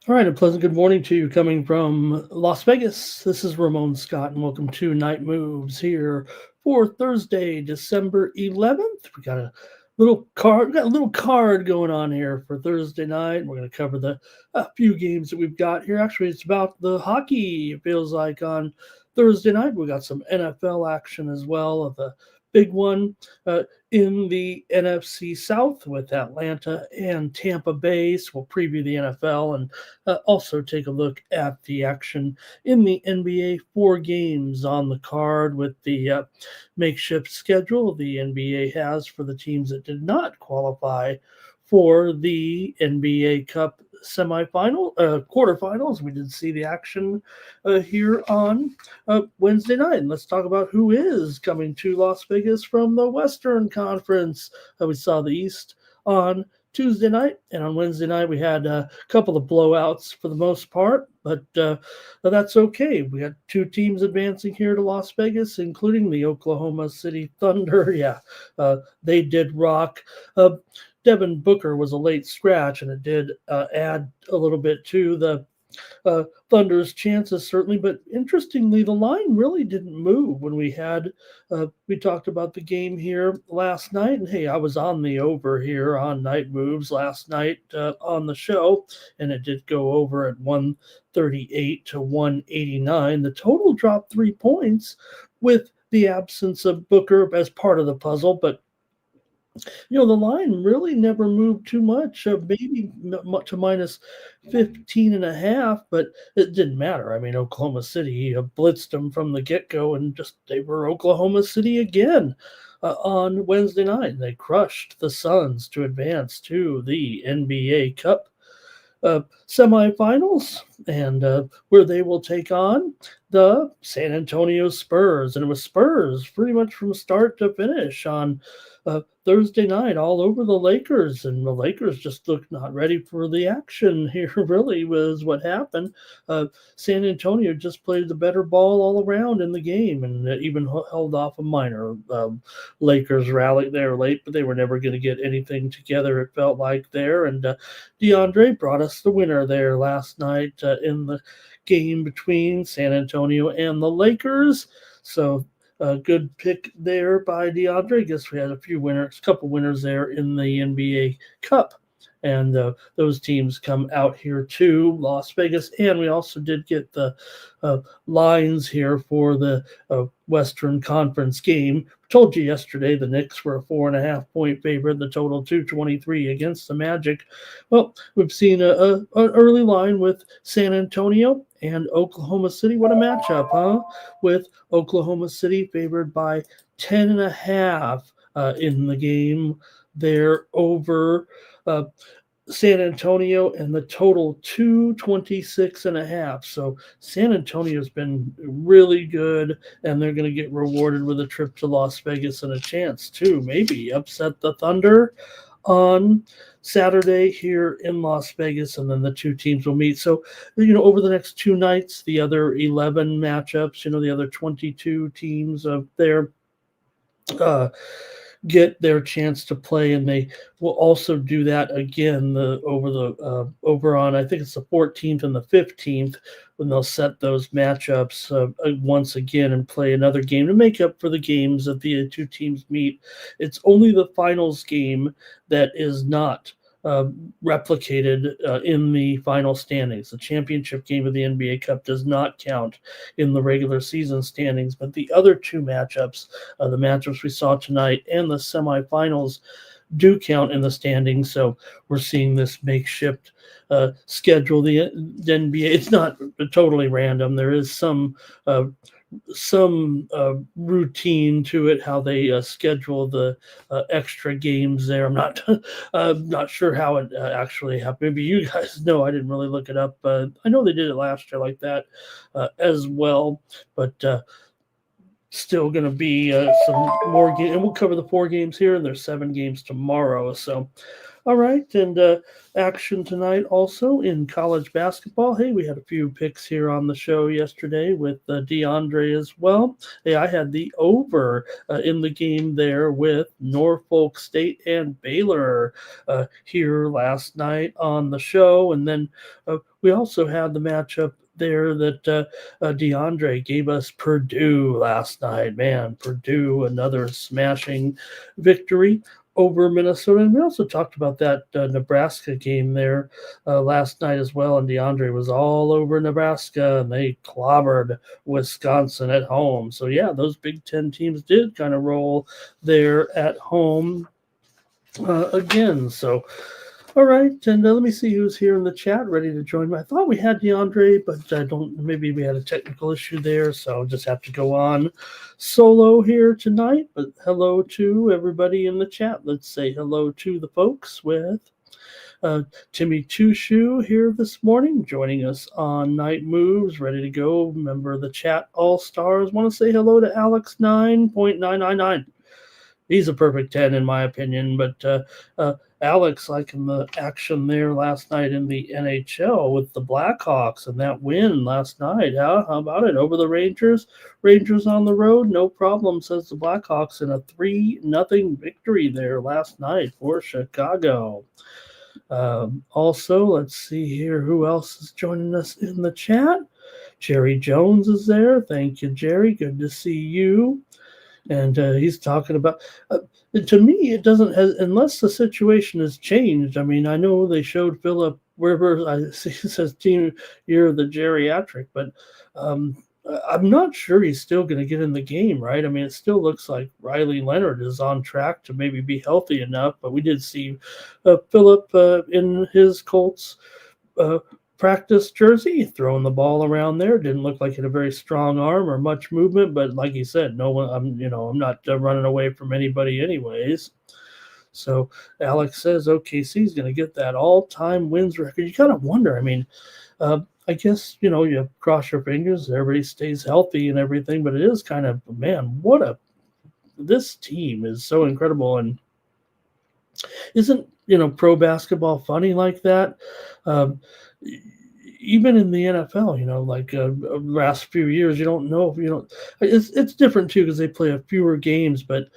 All right, a pleasant good morning to you coming from Las Vegas. This is Ramon Scott, and welcome to Night Moves here for Thursday, December 11th. We got a little card going on here for Thursday night. We're going to cover the a few games that we've got here. Actually, it's about the hockey. It feels like on Thursday night we got some NFL action as well. Of the big one in the NFC South with Atlanta and Tampa Bay. So we'll preview the NFL and also take a look at the action in the NBA. 4 games on the card with the makeshift schedule the NBA has for the teams that did not qualify for the NBA Cup quarterfinals. We did see the action here on Wednesday night. And let's talk about who is coming to Las Vegas from the Western Conference. We saw the East on Tuesday night, and on Wednesday night we had a couple of blowouts for the most part, but that's okay. We got 2 teams advancing here to Las Vegas, including the Oklahoma City Thunder. Yeah, they did rock. Devin Booker was a late scratch, and it did add a little bit to the Thunder's chances, certainly. But interestingly, the line really didn't move when we talked about the game here last night. And hey, I was on the over here on Night Moves last night on the show, and it did go over at 138 to 189. The total dropped 3 points with the absence of Booker as part of the puzzle, but the line really never moved too much, maybe to minus 15 and a half, but it didn't matter. I mean, Oklahoma City blitzed them from the get-go, and they were Oklahoma City again on Wednesday night. They crushed the Suns to advance to the NBA Cup semifinals, and where they will take on the San Antonio Spurs. And it was Spurs pretty much from start to finish on Thursday night all over the Lakers, and the Lakers just looked not ready for the action here, really, was what happened. San Antonio just played the better ball all around in the game, and even held off a minor. Lakers rallied there late, but they were never going to get anything together, it felt like there. And DeAndre brought us the winner there last night in the game between San Antonio and the Lakers. So a good pick there by DeAndre. I guess we had a couple winners there in the NBA Cup. And those teams come out here to Las Vegas. And we also did get the lines here for the Western Conference game. I told you yesterday the Knicks were a 4.5-point favorite, the total 223 against the Magic. Well, we've seen an early line with San Antonio and Oklahoma City. What a matchup, huh? With Oklahoma City favored by 10.5 in the game. They're over San Antonio, and the total 226.5. So San Antonio's been really good, and they're going to get rewarded with a trip to Las Vegas and a chance to maybe upset the Thunder on Saturday here in Las Vegas, and then the 2 teams will meet. So, over the next 2 nights, the other 11 matchups, the other 22 teams of there get their chance to play, and they will also do that again over on, I think it's the 14th and the 15th, when they'll set those matchups once again and play another game to make up for the games that the two teams meet. It's only the finals game that is not replicated in the final standings. The championship game of the NBA Cup does not count in the regular season standings, but the other two matchups, the matchups we saw tonight and the semifinals, do count in the standings. So we're seeing this makeshift schedule. The NBA, it's not totally random. There is some routine to it, how they schedule the extra games there. I'm not not sure how it actually happened. Maybe you guys know. I didn't really look it up. I know they did it last year like that as well, but still going to be some more games, and we'll cover the 4 games here, and there's 7 games tomorrow. So all right, and action tonight also in college basketball. Hey, we had a few picks here on the show yesterday with DeAndre as well. Hey, I had the over in the game there with Norfolk State and Baylor here last night on the show. And then we also had the matchup there that DeAndre gave us Purdue last night. Man, Purdue, another smashing victory over Minnesota. And we also talked about that Nebraska game there last night as well. And DeAndre was all over Nebraska, and they clobbered Wisconsin at home. So, yeah, those Big Ten teams did kind of roll there at home again. So, all right, and let me see who's here in the chat ready to join me. I thought we had DeAndre, but I don't. Maybe we had a technical issue there, so I'll just have to go on solo here tonight. But hello to everybody in the chat. Let's say hello to the folks with Timmy Two Shoe here this morning, joining us on Night Moves, ready to go. Member of the chat All Stars. Want to say hello to Alex 9.999. He's a perfect 10 in my opinion, but Alex liking the action there last night in the NHL with the Blackhawks and that win last night. How about it over the Rangers? Rangers on the road, no problem, says the Blackhawks in a 3-0 victory there last night for Chicago. Also, let's see here who else is joining us in the chat. Jerry Jones is there. Thank you, Jerry. Good to see you. And he's talking about, to me, it doesn't have, unless the situation has changed. I mean, I know they showed Philip Rivers. I see it says team year of the geriatric, but I'm not sure he's still going to get in the game, right? I mean, it still looks like Riley Leonard is on track to maybe be healthy enough, but we did see Philip in his Colts practice jersey, throwing the ball around there. Didn't look like he had a very strong arm or much movement, but like he said, no one. I'm not running away from anybody, anyways. So Alex says OKC is going to get that all-time wins record. You kind of wonder. I mean, I guess you cross your fingers, everybody stays healthy and everything, but it is kind of, man, this team is so incredible. And isn't pro basketball funny like that? Even in the NFL, like last few years, you don't know if it's different too because they play a fewer games, but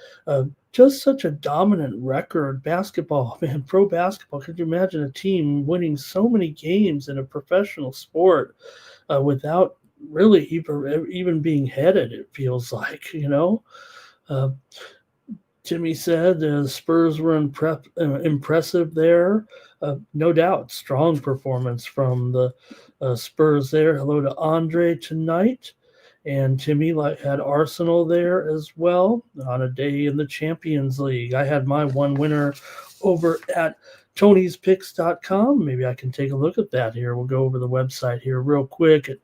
just such a dominant record basketball, man. Pro basketball. Could you imagine a team winning so many games in a professional sport without really even being headed? It feels like, Timmy said the Spurs were impressive there. No doubt, strong performance from the Spurs there. Hello to Andre tonight. And Timmy had Arsenal there as well on a day in the Champions League. I had my one winner over at Tony'sPicks.com. Maybe I can take a look at that here. We'll go over the website here real quick at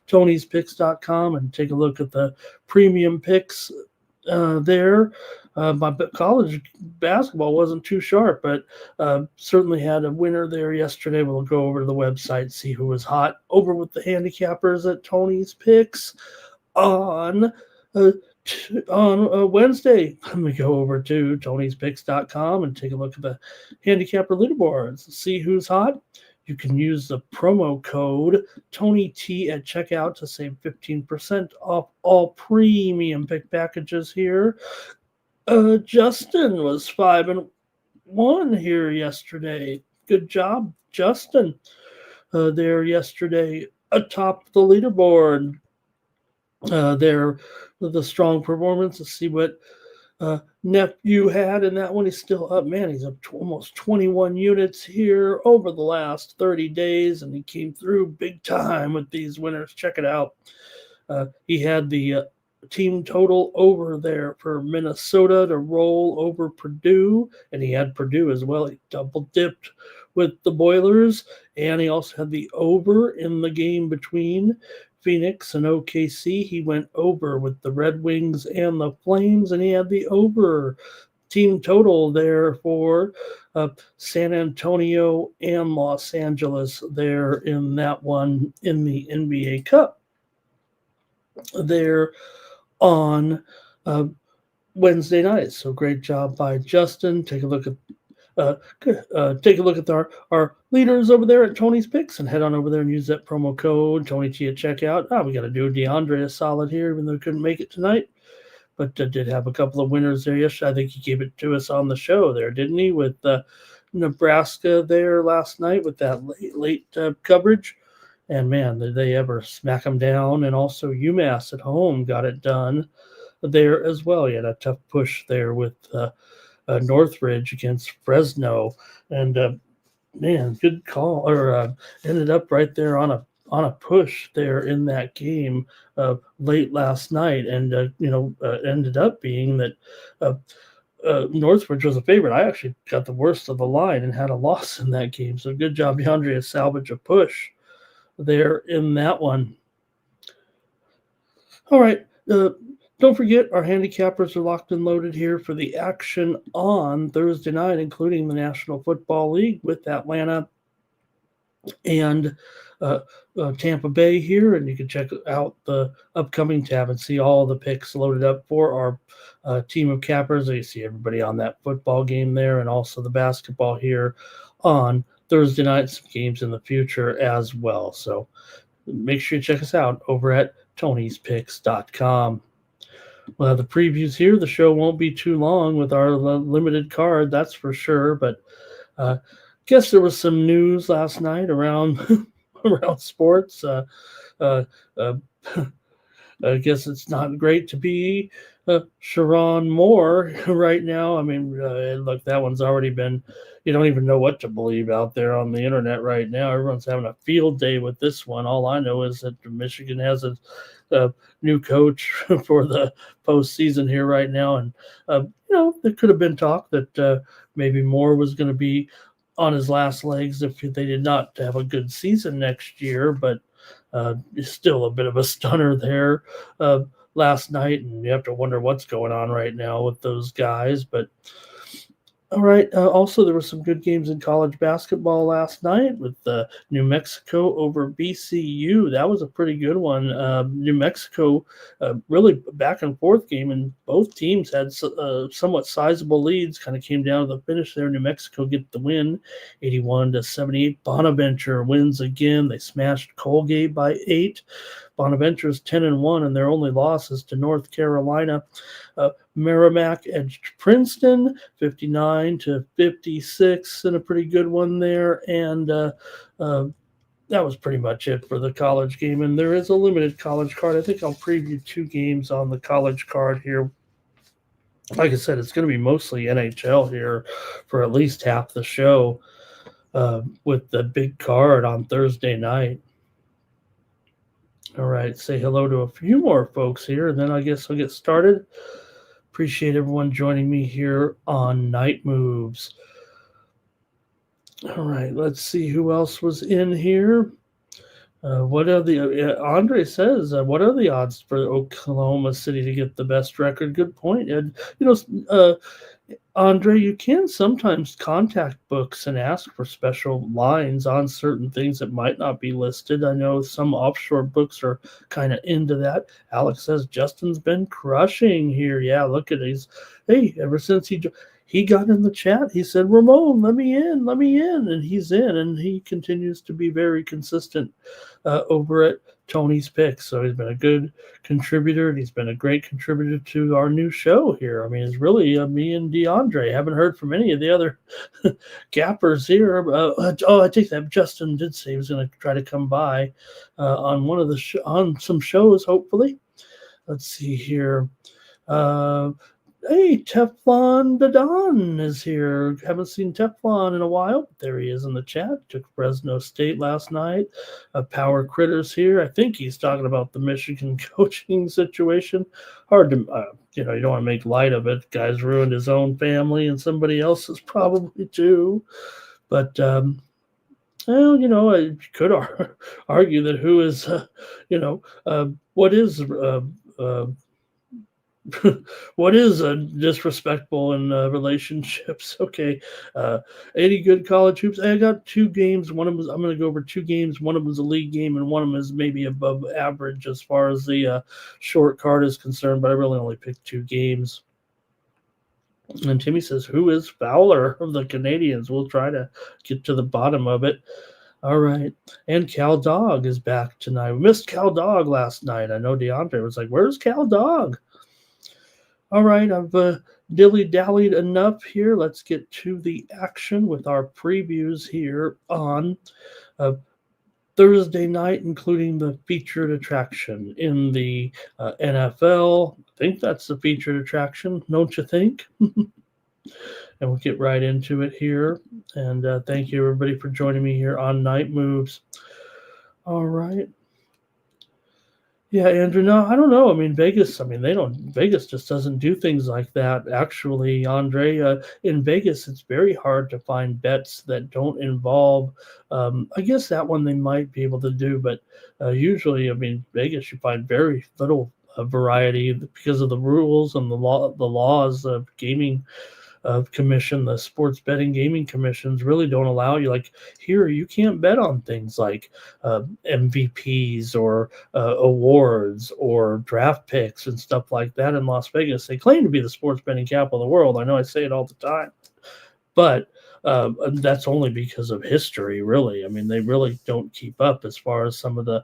Tony'sPicks.com and take a look at the premium picks there. My college basketball wasn't too sharp, but certainly had a winner there yesterday. We'll go over to the website, see who was hot over with the handicappers at Tony's Picks on Wednesday. Let me go over to Tony'sPicks.com and take a look at the handicapper leaderboards, see who's hot. You can use the promo code TonyT at checkout to save 15% off all premium pick packages here Justin was 5-1 here yesterday. Good job, Justin. There yesterday atop the leaderboard. There, the strong performance. Let's see what nephew had in that one. He's still up, man. He's up to almost 21 units here over the last 30 days, and he came through big time with these winners. Check it out. He had the team total over there for Minnesota to roll over Purdue, and he had Purdue as well. He double dipped with the Boilers, and he also had the over in the game between Phoenix and OKC. He went over with the Red Wings and the Flames, and he had the over team total there for San Antonio and Los Angeles there in that one in the NBA Cup there on Wednesday night. So great job by Justin. Take a look at our leaders over there at Tony's Picks and head on over there and use that promo code Tony T at checkout. We got to do DeAndre a solid here, even though he couldn't make it tonight. But did have a couple of winners there yesterday. I think he gave it to us on the show there, didn't he? With Nebraska there last night with that late coverage. And man, did they ever smack them down. And also UMass at home got it done there as well. He had a tough push there with Northridge against Fresno. And man, good call. Or ended up right there on a push there in that game late last night. And, ended up being that Northridge was a favorite. I actually got the worst of the line and had a loss in that game. So good job, DeAndre, to salvage a push there in that one. All right. Don't forget, our handicappers are locked and loaded here for the action on Thursday night, including the National Football League with Atlanta and Tampa Bay here. And you can check out the upcoming tab and see all the picks loaded up for our team of cappers. You see everybody on that football game there, and also the basketball here on Thursday night, some games in the future as well. So make sure you check us out over at tonyspicks.com. We'll have the previews here. The show won't be too long with our limited card, that's for sure. But guess there was some news last night around around sports. I guess it's not great to be Sharon Moore right now. I mean, look, that one's already been, you don't even know what to believe out there on the internet right now. Everyone's having a field day with this one. All I know is that Michigan has a new coach for the postseason here right now. And, there could have been talk that maybe Moore was going to be on his last legs if they did not have a good season next year. But still a bit of a stunner there last night, and you have to wonder what's going on right now with those guys. But all right, also there were some good games in college basketball last night with New Mexico over BCU. That was a pretty good one. New Mexico really back and forth game, and both teams had somewhat sizable leads. Kind of came down to the finish there. New Mexico get the win, 81-78. Bonaventure wins again. They smashed Colgate by 8. Bonaventure's 10-1, and their only loss is to North Carolina. Merrimack edged Princeton 59-56 in a pretty good one there. And that was pretty much it for the college game. And there is a limited college card. I think I'll preview 2 games on the college card here. Like I said, it's going to be mostly NHL here for at least half the show with the big card on Thursday night. All right, say hello to a few more folks here, and then I guess I'll get started. Appreciate everyone joining me here on Night Moves. All right, let's see who else was in here. What are the Andre says? What are the odds for Oklahoma City to get the best record? Good point, Ed. Andre, you can sometimes contact books and ask for special lines on certain things that might not be listed. I know some offshore books are kind of into that. Alex says Justin's been crushing here. Yeah, look at these. Hey, ever since he got in the chat, he said, Ramon, let me in. And he's in, and he continues to be very consistent over at Tony's picks. So he's been a good contributor, and he's been a great contributor to our new show here. I mean, it's really me and DeAndre. Haven't heard from any of the other gappers here. I take that. Justin did say he was going to try to come by on one of the on some shows, hopefully. Let's see here. Uh, Hey, Teflon the Don is here. Haven't seen Teflon in a while. There he is in the chat. Took Fresno State last night. Power Critters here. I think he's talking about the Michigan coaching situation. Hard to, you don't want to make light of it. Guy's ruined his own family and somebody else's probably too. But, well, I could argue that who is, what is what is disrespectful in relationships? Okay, 80 good college hoops. I got 2 games. One of them I'm going to go over 2 games. One of them is a league game, and one of them is maybe above average as far as the short card is concerned. But I really only picked 2 games. And Timmy says, "Who is Fowler of the Canadians?" We'll try to get to the bottom of it. All right. And Cal Dog is back tonight. We missed Cal Dog last night. I know DeAndre was like, "Where's Cal Dog?" All right, I've dilly-dallied enough here. Let's get to the action with our previews here on Thursday night, including the featured attraction in the NFL. I think that's the featured attraction, don't you think? And we'll get right into it here. And thank you, everybody, for joining me here on Night Moves. All right. Yeah, Andrew. No, I don't know. I mean, Vegas. I mean, Vegas just doesn't do things like that. Actually, Andre, in Vegas, it's very hard to find bets that don't involve. I guess that one they might be able to do, but usually, I mean, Vegas, you find very little variety because of the rules and the laws of gaming. Commission, the sports betting gaming commissions really don't allow you. Like here, you can't bet on things like MVPs or awards or draft picks and stuff like that in Las Vegas. They claim to be the sports betting capital of the world. I know I say it all the time, but that's only because of history, really. I mean, they really don't keep up as far as some of the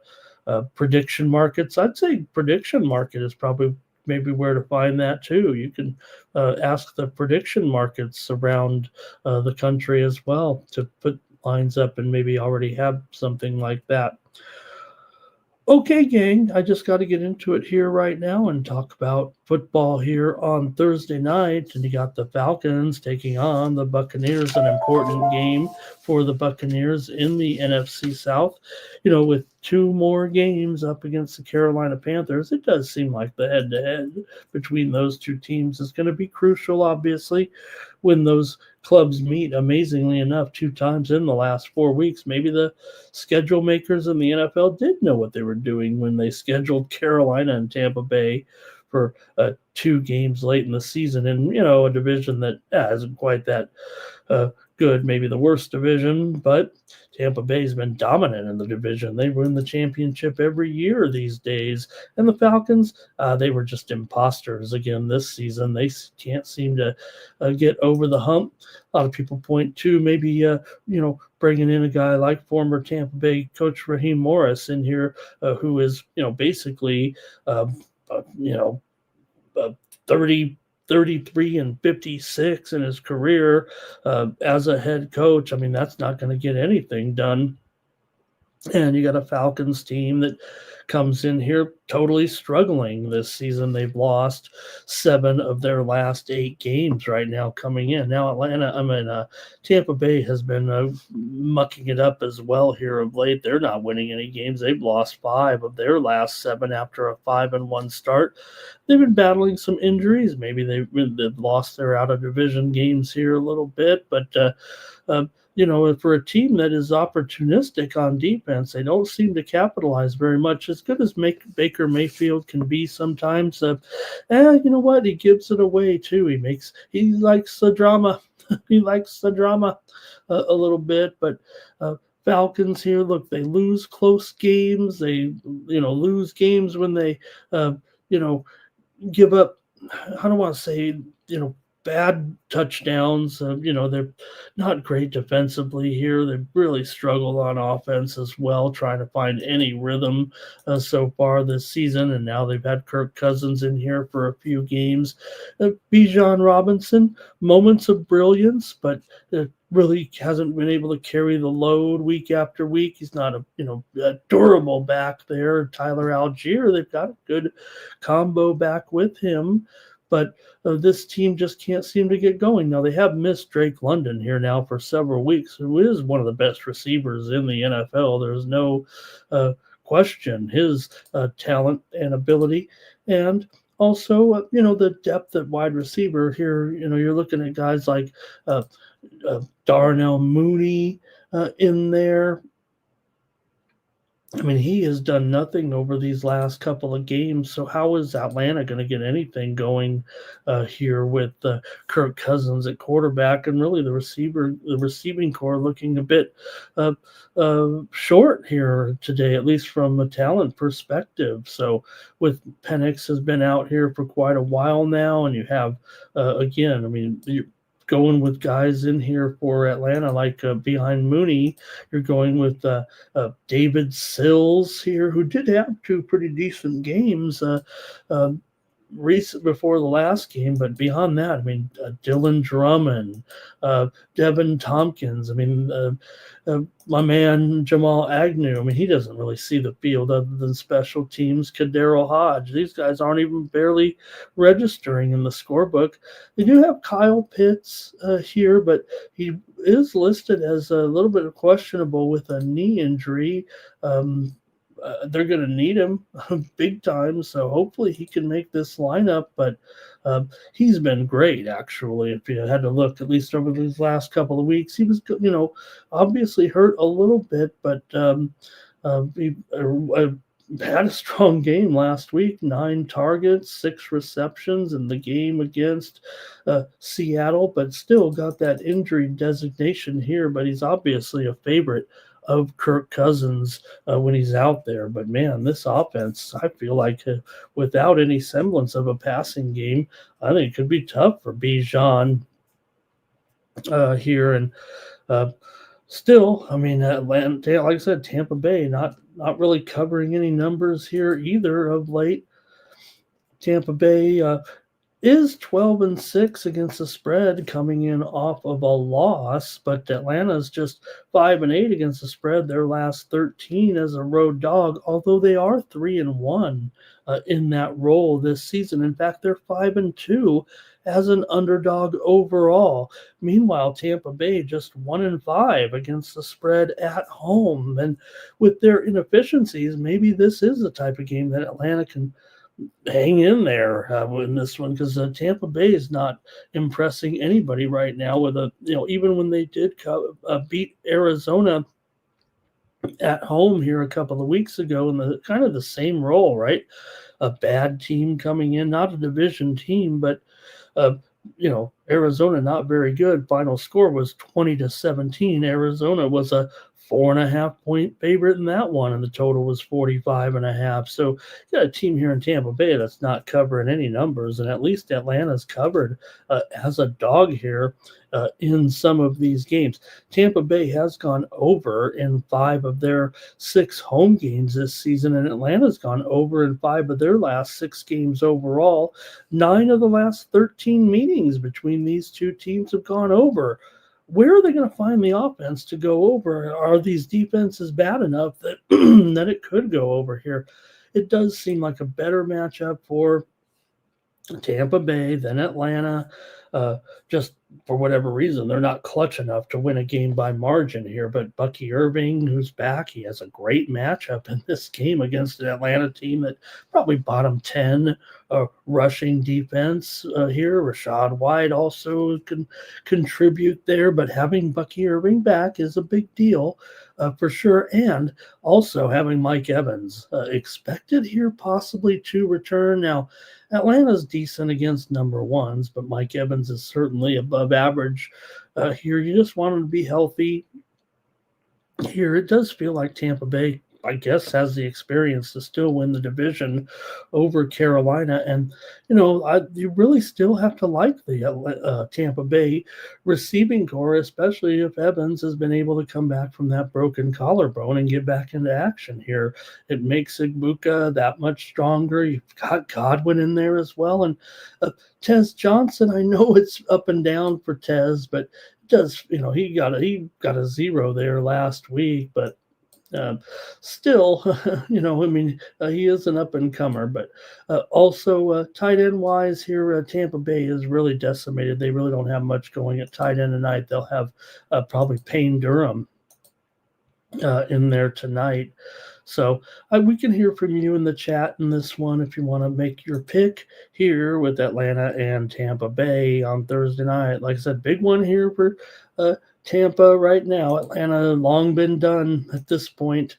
prediction markets. I'd say prediction market is probably maybe where to find that too. You can ask the prediction markets around the country as well to put lines up and maybe already have something like that. Okay, gang, I just got to get into it here right now and talk about football here on Thursday night. And you got the Falcons taking on the Buccaneers, an important game for the Buccaneers in the NFC South. With 2 more games up against the Carolina Panthers, it does seem like the head-to-head between those 2 teams is going to be crucial, obviously, when those clubs meet, amazingly enough, 2 times in the last 4 weeks. Maybe the schedule makers in the NFL did know what they were doing when they scheduled Carolina and Tampa Bay for 2 games late in the season in, a division that isn't quite that good, maybe the worst division, but Tampa Bay's been dominant in the division. They win the championship every year these days. And the Falcons, they were just imposters again this season. They can't seem to get over the hump. A lot of people point to maybe, bringing in a guy like former Tampa Bay coach Raheem Morris in here, who is, basically, 33 and 56 in his career as a head coach. I mean, that's not going to get anything done. And you got a Falcons team that comes in here totally struggling this season. They've lost 7 of their last 8 games right now coming in. Now Tampa Bay has been mucking it up as well here of late. They're not winning any games. They've lost 5 of their last 7 after a 5-1 start. They've been battling some injuries. Maybe they've lost their out-of-division games here a little bit, but for a team that is opportunistic on defense, they don't seem to capitalize very much. As good as Baker Mayfield can be sometimes, you know what? He gives it away too. He likes the drama. He likes the drama a little bit, but Falcons here, look, they lose close games. They, lose games when they, give up. I don't want to say, bad touchdowns. They're not great defensively here. They've really struggled on offense as well, trying to find any rhythm so far this season. And now they've had Kirk Cousins in here for a few games. Bijan Robinson, moments of brilliance, but really hasn't been able to carry the load week after week. He's not a durable back there. Tyler Algier, they've got a good combo back with him, but this team just can't seem to get going. Now, they have missed Drake London here now for several weeks, who is one of the best receivers in the NFL. There's no question his talent and ability. And also, the depth at wide receiver here, you're looking at guys like Darnell Mooney in there. I mean, he has done nothing over these last couple of games. So how is Atlanta going to get anything going here with Kirk Cousins at quarterback, and really the receiving core looking a bit short here today, at least from a talent perspective. So with Penix has been out here for quite a while now, and you have again, I mean, you're going with guys in here for Atlanta like behind Mooney. You're going with David Sills here, who did have two pretty decent games recent before the last game, but beyond that, I mean, Dylan Drummond, Devin Tompkins, I mean, my man Jamal Agnew, I mean, he doesn't really see the field other than special teams. Kadero Hodge, these guys aren't even barely registering in the scorebook. They do have Kyle Pitts here, but he is listed as a little bit questionable with a knee injury. They're going to need him big time, so hopefully he can make this lineup. But he's been great, actually. If you had to look, at least over these last couple of weeks, he was, obviously hurt a little bit, but he had a strong game last week. 9 targets, 6 receptions in the game against Seattle, but still got that injury designation here. But he's obviously a favorite of Kirk Cousins when he's out there. But man, this offense, I feel like without any semblance of a passing game, I think it could be tough for Bijan here. And still, I mean, Atlanta, like I said, Tampa Bay not really covering any numbers here either of late. Tampa Bay is 12-6 against the spread, coming in off of a loss, but Atlanta's just 5-8 against the spread their last 13 as a road dog, although they are 3-1 in that role this season. In fact, they're 5-2 as an underdog overall. Meanwhile, Tampa Bay just 1-5 against the spread at home. And with their inefficiencies, maybe this is the type of game that Atlanta can hang in there in this one, because Tampa Bay is not impressing anybody right now. With even when they did beat Arizona at home here a couple of weeks ago in the kind of the same role, right? A bad team coming in, not a division team, but Arizona not very good. Final score was 20-17. Arizona was a 4.5-point favorite in that one, and the total was 45.5. So you got a team here in Tampa Bay that's not covering any numbers, and at least Atlanta's covered as a dog here in some of these games. Tampa Bay has gone over in 5 of their 6 home games this season, and Atlanta's gone over in 5 of their last 6 games overall. 9 of the last 13 meetings between these two teams have gone over. Where are they going to find the offense to go over? Are these defenses bad enough that that it could go over here? It does seem like a better matchup for Tampa Bay than Atlanta. Just for whatever reason, they're not clutch enough to win a game by margin here. But Bucky Irving, who's back, he has a great matchup in this game against an Atlanta team that probably bottom 10 rushing defense here. Rashad White also can contribute there, but having Bucky Irving back is a big deal for sure. And also having Mike Evans expected here possibly to return. Now, Atlanta's decent against number ones, but Mike Evans is certainly above average here. You just want him to be healthy here. It does feel like Tampa Bay I guess, has the experience to still win the division over Carolina. And, you really still have to like the Tampa Bay receiving core, especially if Evans has been able to come back from that broken collarbone and get back into action here. It makes Igbokwe that much stronger. You've got Godwin in there as well. And Tez Johnson, I know it's up and down for Tez, but does he got a zero there last week, but still, he is an up and comer. But also, tight end wise here, Tampa Bay is really decimated. They really don't have much going at tight end tonight. They'll have probably Payne Durham in there tonight. So we can hear from you in the chat in this one if you want to make your pick here with Atlanta and Tampa Bay on Thursday night. Like I said, big one here for Tampa right now. Atlanta long been done at this point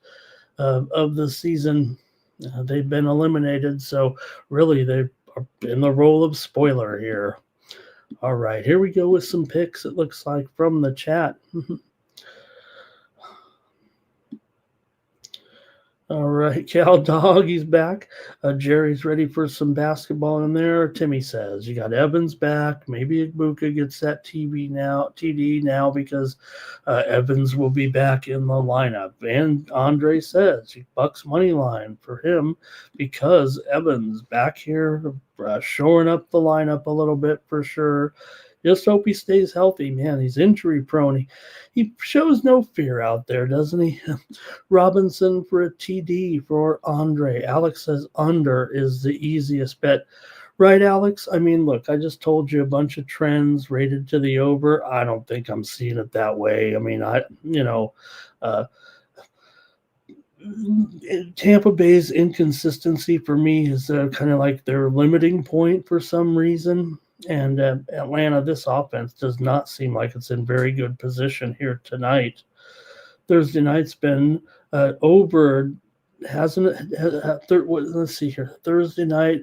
of the season. They've been eliminated, so really they are in the role of spoiler here. All right, here we go with some picks, it looks like, from the chat. All right, Cal Dog, he's back. Jerry's ready for some basketball in there. Timmy says, you got Evans back. Maybe Igbokwe gets that TD now because Evans will be back in the lineup. And Andre says, Bucks money line for him because Evans back here shoring up the lineup a little bit for sure. Just hope he stays healthy, man. He's injury prone. He shows no fear out there, doesn't he? Robinson for a TD for Andre. Alex says under is the easiest bet. Right, Alex? I mean, look, I just told you a bunch of trends rated to the over. I don't think I'm seeing it that way. I mean, Tampa Bay's inconsistency for me is kind of like their limiting point for some reason. And Atlanta, this offense does not seem like it's in very good position here tonight. Thursday night's been over, hasn't it? Let's see here. Thursday night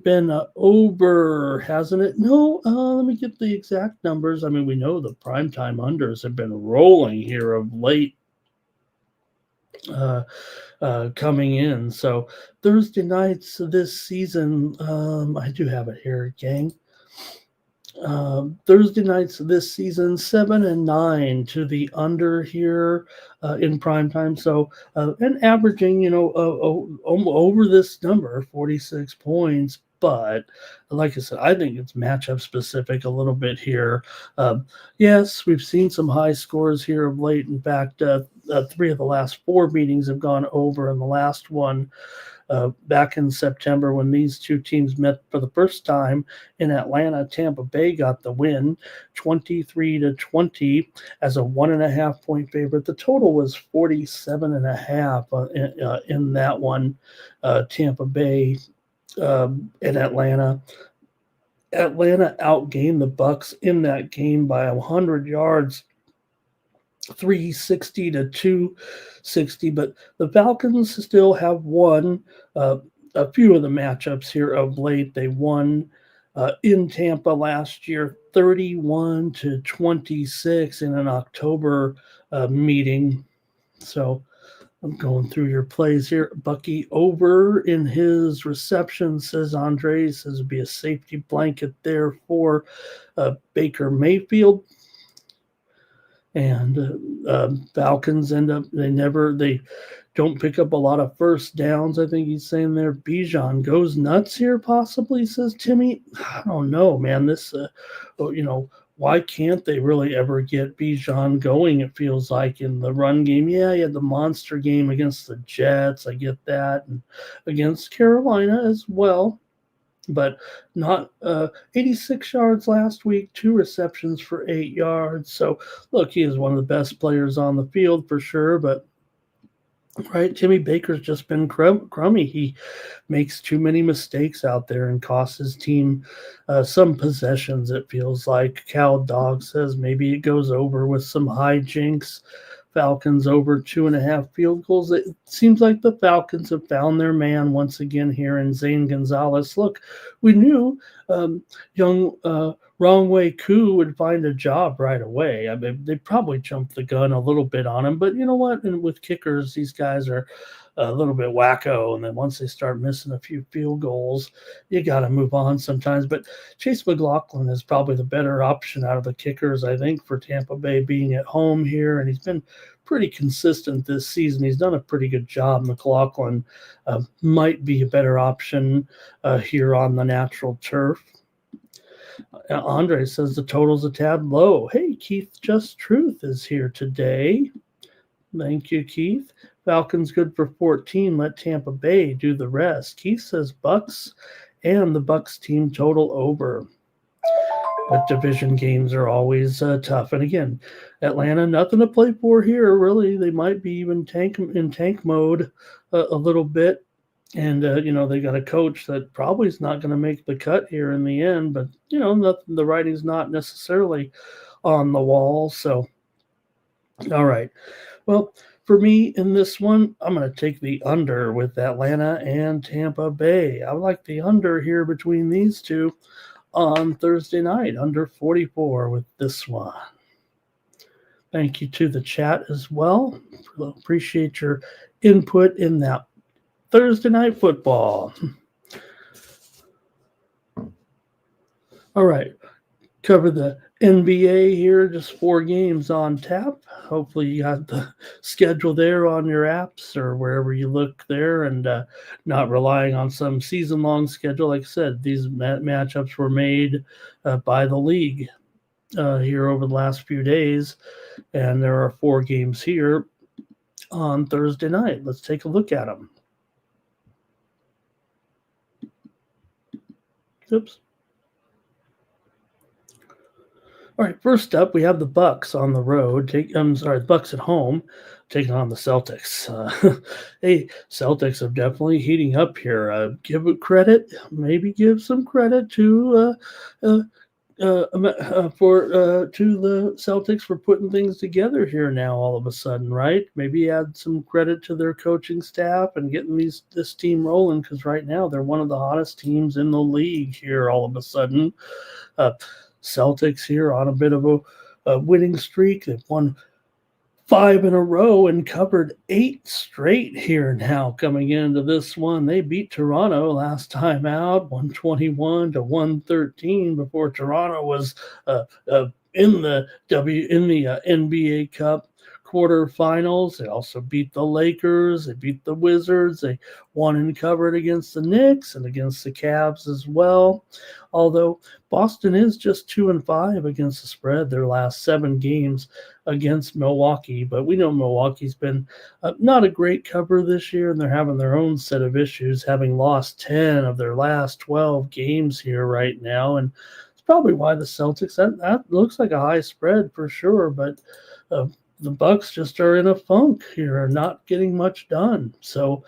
been over, hasn't it? No, let me get the exact numbers. I mean, we know the primetime unders have been rolling here of late. Coming in. So Thursday nights this season, I do have it here, gang. Thursday nights this season, 7 and 9 to the under here in prime time. So and averaging, over this number, 46 points. But like I said, I think it's matchup specific a little bit here. Yes, we've seen some high scores here of late. In fact, 3 of the last 4 meetings have gone over, and the last one back in September when these two teams met for the first time in Atlanta. Tampa Bay got the win 23-20 as a 1.5 point favorite. The total was 47.5 in that one. Tampa Bay and Atlanta. Atlanta outgained the Bucks in that game by 100 yards, 360 to 260. But the Falcons still have won a few of the matchups here of late. They won in Tampa last year, 31-26 in an October meeting. So I'm going through your plays here. Bucky over in his reception, says Andre. Says it'd be a safety blanket there for Baker Mayfield. And Falcons end up, they don't pick up a lot of first downs. I think he's saying there. Bijan goes nuts here, possibly, says Timmy. I don't know, man. This, why can't they really ever get Bijan going, it feels like, in the run game? Yeah, he had the monster game against the Jets. I get that. And against Carolina as well. But not 86 yards last week, 2 receptions for 8 yards. So, look, he is one of the best players on the field for sure. But, right, Jimmy Baker's just been crummy. He makes too many mistakes out there and costs his team some possessions, it feels like. Cal Dog says maybe it goes over with some hijinks. Falcons over 2.5 field goals. It seems like the Falcons have found their man once again here in Zane Gonzalez. Look, we knew young Wrong Way Koo would find a job right away. I mean, they probably jumped the gun a little bit on him, but you know what? And with kickers, these guys are a little bit wacko, and then once they start missing a few field goals, you got to move on sometimes. But Chase McLaughlin is probably the better option out of the kickers, I think, for Tampa Bay being at home here, and he's been pretty consistent this season. He's done a pretty good job. McLaughlin might be a better option here on the natural turf. Andre says the total's a tad low. Hey, Keith Just Truth is here today. Thank you, Keith. Falcons good for 14. Let Tampa Bay do the rest. Keith says Bucks and the Bucks team total over. But division games are always tough. And again, Atlanta, nothing to play for here, really. They might be even in tank mode a little bit. And, they got a coach that probably is not going to make the cut here in the end. But, the writing's not necessarily on the wall. So, all right. Well, for me in this one, I'm going to take the under with Atlanta and Tampa Bay. I like the under here between these two on Thursday night, under 44 with this one. Thank you to the chat as well. Appreciate your input in that Thursday night football. All right. Cover the NBA here, just 4 games on tap. Hopefully you got the schedule there on your apps or wherever you look there, and not relying on some season-long schedule. Like I said, these matchups were made by the league here over the last few days, and there are 4 games here on Thursday night. Let's take a look at them. Oops. All right, first up, we have the Bucks on the road. The Bucks at home, taking on the Celtics. Hey, Celtics are definitely heating up here. Give it credit, maybe give some credit to to the Celtics for putting things together here now. All of a sudden, right? Maybe add some credit to their coaching staff and getting this team rolling, because right now they're one of the hottest teams in the league here. All of a sudden. Celtics here on a bit of a winning streak. They've won 5 in a row and covered 8 straight here now coming into this one. They beat Toronto last time out, 121-113, before Toronto was in the NBA Cup quarterfinals. They also beat the Lakers. They beat the Wizards. They won and covered against the Knicks and against the Cavs as well. Although Boston is just 2-5 against the spread their last 7 games against Milwaukee. But we know Milwaukee's been not a great cover this year, and they're having their own set of issues, having lost 10 of their last 12 games here right now. And it's probably why the Celtics, that looks like a high spread for sure, but the Bucks just are in a funk here, are not getting much done. So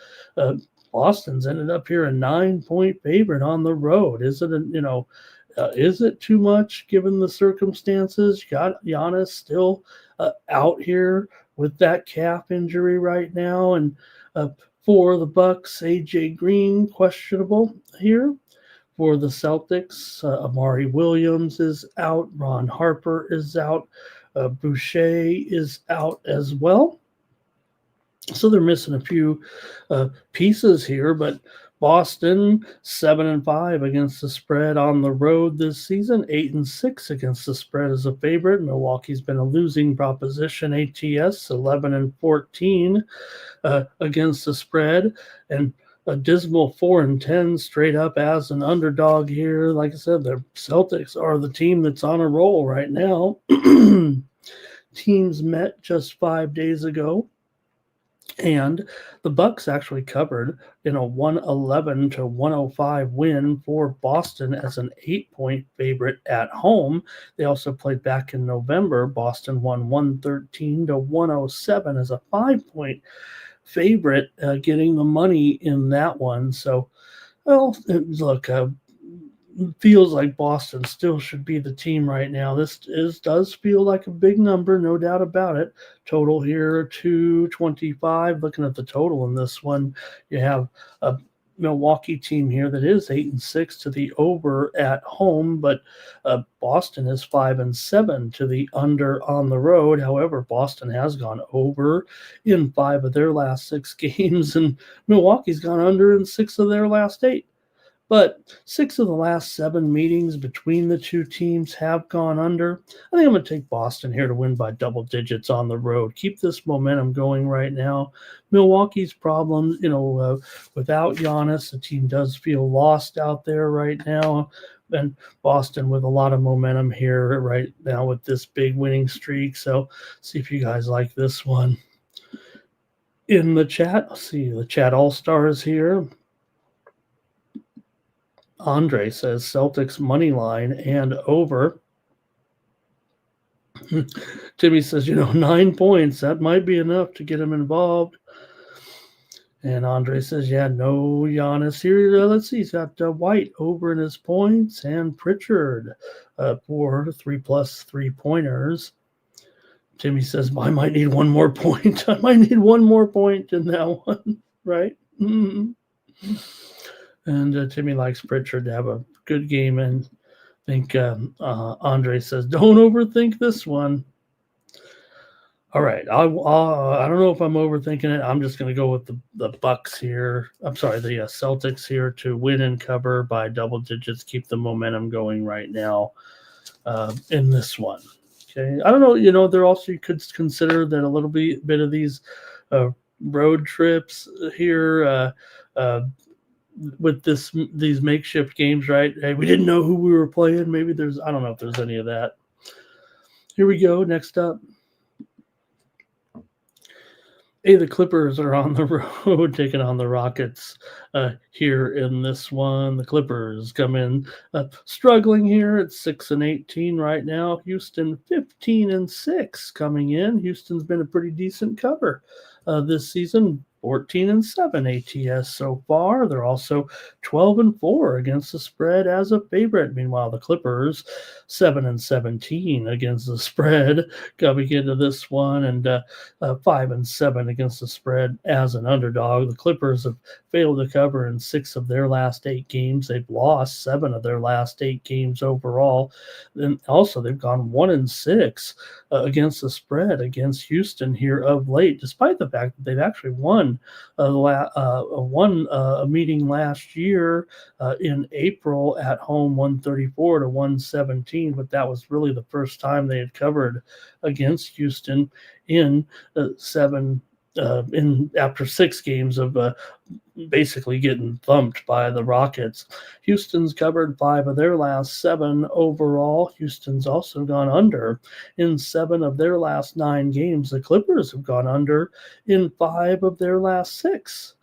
Boston's ended up here a 9-point favorite on the road. Is it too much given the circumstances? You got Giannis still out here with that calf injury right now, and for the Bucks, AJ Green questionable here. For the Celtics, Amari Williams is out. Ron Harper is out. Boucher is out as well. So they're missing a few pieces here, but Boston 7-5 against the spread on the road this season, 8-6 against the spread as a favorite. Milwaukee's been a losing proposition. ATS 11-14 against the spread, and a dismal 4-10 straight up as an underdog here. Like I said, the Celtics are the team that's on a roll right now. Teams met just 5 days ago, and the Bucks actually covered in a 111-105 win for Boston as an 8-point favorite at home. They also played back in November. Boston won 113-107 as a 5-point favorite, getting the money in that one. So, well, look, feels like Boston still should be the team right now. Does feel like a big number, no doubt about it. Total here 225. Looking at the total in this one, you have a Milwaukee team here that is 8-6 to the over at home, but Boston is 5-7 to the under on the road. However, Boston has gone over in 5 of their last 6 games, and Milwaukee's gone under in 6 of their last 8. But 6 of the last 7 meetings between the two teams have gone under. I think I'm going to take Boston here to win by double digits on the road. Keep this momentum going right now. Milwaukee's problems, without Giannis, the team does feel lost out there right now. And Boston with a lot of momentum here right now with this big winning streak. So see if you guys like this one. In the chat, I'll see the chat all-stars here. Andre says Celtics money line and over. Timmy says, 9 points. That might be enough to get him involved. And Andre says, no Giannis here. Let's see. He's got White over in his points and Pritchard for 3+ 3-pointers. Timmy says, I might need one more point. I might need one more point in that one, right? Mm-hmm. And Timmy likes Pritchard to have a good game. And I think Andre says, don't overthink this one. All right. I don't know if I'm overthinking it. I'm just going to go with the Bucks here. I'm sorry, the Celtics here to win and cover by double digits. Keep the momentum going right now in this one. Okay. I don't know. There also you could consider that a little bit of these road trips here with these makeshift games, right? Hey, we didn't know who we were playing. Maybe I don't know if there's any of that. Here we go. Next up. Hey, the Clippers are on the road taking on the Rockets here in this one. The Clippers come in struggling here at 6-18 right now. Houston 15-6 coming in. Houston's been a pretty decent cover this season. 14-7 ATS so far. They're also 12-4 against the spread as a favorite. Meanwhile, the Clippers 7-17 against the spread coming into this one, and 5-7 against the spread as an underdog. The Clippers have failed to cover in 6 of their last 8 games. They've lost 7 of their last 8 games overall. And also, they've gone 1-6 against the spread against Houston here of late, despite the fact that they've actually won a meeting last year in April at home, 134-117, but that was really the first time they had covered against Houston in after 6 games of basically getting thumped by the Rockets. Houston's covered 5 of their last 7 overall. Houston's also gone under in 7 of their last 9 games. The Clippers have gone under in 5 of their last 6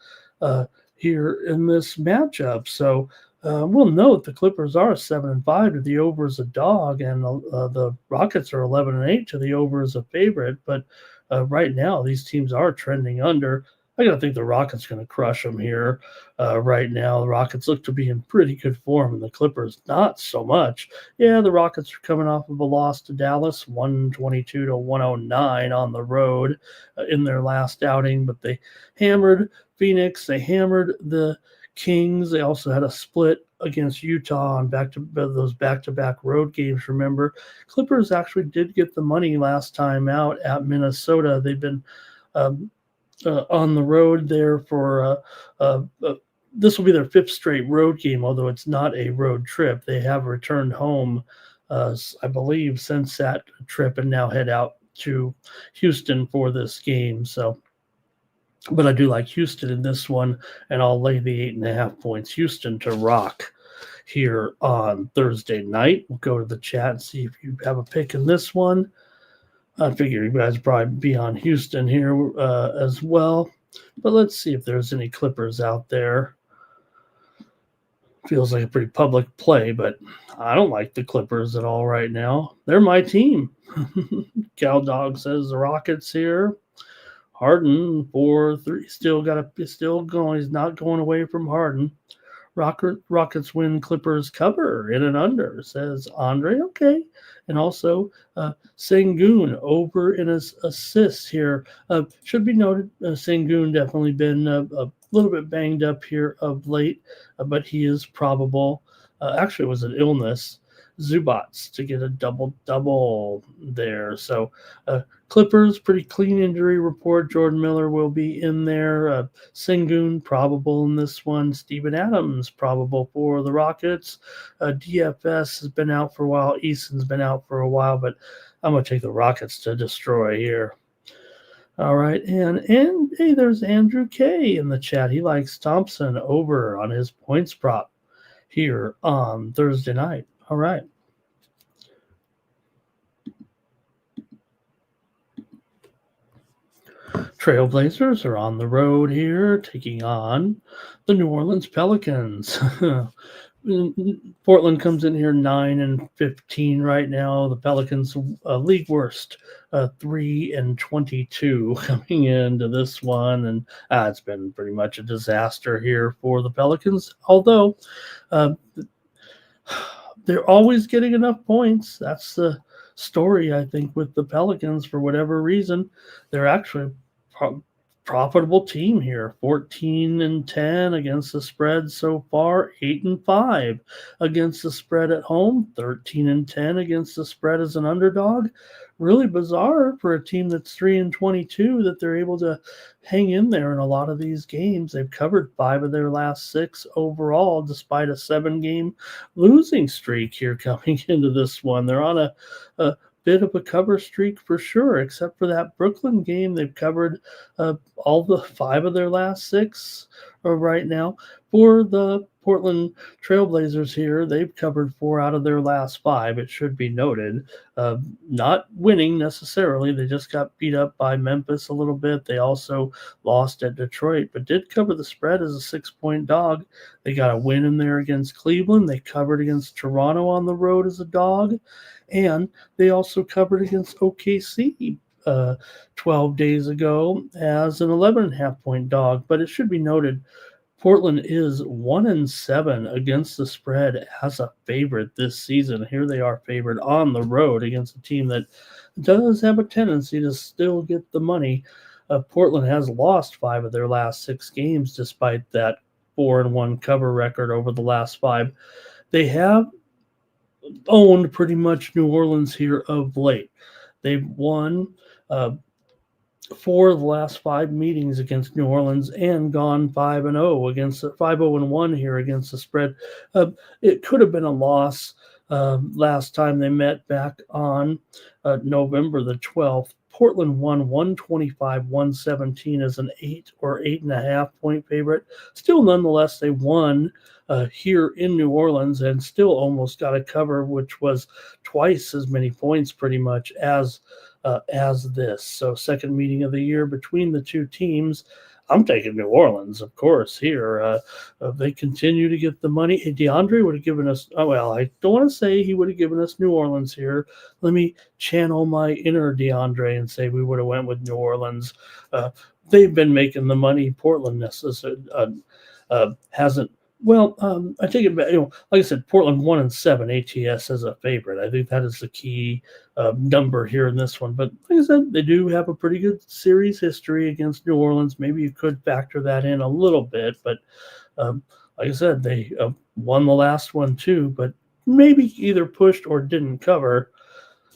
here in this matchup. So we'll note the Clippers are 7-5 to the over as a dog, and the Rockets are 11-8 to the over as a favorite. But right now, these teams are trending under. I got to think the Rockets are going to crush them here right now. The Rockets look to be in pretty good form, and the Clippers not so much. Yeah, the Rockets are coming off of a loss to Dallas, 122-109 on the road in their last outing, but they hammered Phoenix. They hammered the Kings. They also had a split against Utah on those back-to-back road games. Remember, Clippers actually did get the money last time out at Minnesota. They've been on the road there for this will be their 5th straight road game, although it's not a road trip. They have returned home, I believe, since that trip and now head out to Houston for this game. So, but I do like Houston in this one, and I'll lay the 8.5 points. Houston to rock here on Thursday night. We'll go to the chat and see if you have a pick in this one. I figure you guys probably be on Houston here as well. But let's see if there's any Clippers out there. Feels like a pretty public play, but I don't like the Clippers at all right now. They're my team. Cow Dog says the Rockets here. Harden 4-3, still going. He's not going away from Harden. Rockets win, Clippers cover in and under, says Andre. Okay. And also Sengun over in his assists here. Should be noted, Sengun definitely been a little bit banged up here of late, but he is probable. Actually, it was an illness. Zubats to get a double there. So Clippers, pretty clean injury report. Jordan Miller will be in there. Sengun, probable in this one. Steven Adams, probable for the Rockets. DFS has been out for a while. Easton's been out for a while, but I'm going to take the Rockets to destroy here. All right, and hey, there's Andrew K in the chat. He likes Thompson over on his points prop here on Thursday night. All right. Trailblazers are on the road here, taking on the New Orleans Pelicans. Portland comes in here 9-15 right now. The Pelicans, league worst, 3-22 coming into this one, and it's been pretty much a disaster here for the Pelicans. Although they're always getting enough points. That's the story, I think, with the Pelicans. For whatever reason, they're actually profitable team here. 14-10 against the spread so far. 8-5 against the spread at home. 13-10 against the spread as an underdog. Really bizarre for a team that's 3-22 that they're able to hang in there in a lot of these games. They've covered 5 of their last 6 overall, despite a 7-game losing streak here coming into this one. They're on a bit of a cover streak for sure, except for that Brooklyn game. They've covered all the 5 of their last 6 right now. For the Portland Trailblazers here, they've covered 4 out of their last 5. It should be noted. Not winning necessarily. They just got beat up by Memphis a little bit. They also lost at Detroit, but did cover the spread as a 6-point dog. They got a win in there against Cleveland. They covered against Toronto on the road as a dog. And they also covered against OKC 12 days ago as an 11.5-point dog. But it should be noted, Portland is 1-7 against the spread as a favorite this season. Here they are favored on the road against a team that does have a tendency to still get the money. Portland has lost 5 of their last 6 games despite that 4-1 cover record over the last 5. They have owned pretty much New Orleans here of late. They've won 4 of the last 5 meetings against New Orleans and gone 5-0 against 5-0-1 here against the spread. It could have been a loss last time they met back on November the 12th. Portland won 125-117 as an 8 or 8.5 point favorite. Still, nonetheless, they won here in New Orleans and still almost got a cover, which was twice as many points pretty much as this. So second meeting of the year between the two teams. I'm taking New Orleans, of course, here. They continue to get the money. Hey, DeAndre would have given us, well, I don't want to say he would have given us New Orleans here. Let me channel my inner DeAndre and say we would have went with New Orleans. They've been making the money. Portland hasn't. Well, I take it back. Like I said, Portland 1-7 ATS as a favorite. I think that is the key number here in this one. But like I said, they do have a pretty good series history against New Orleans. Maybe you could factor that in a little bit. But like I said, they won the last one too. But maybe either pushed or didn't cover.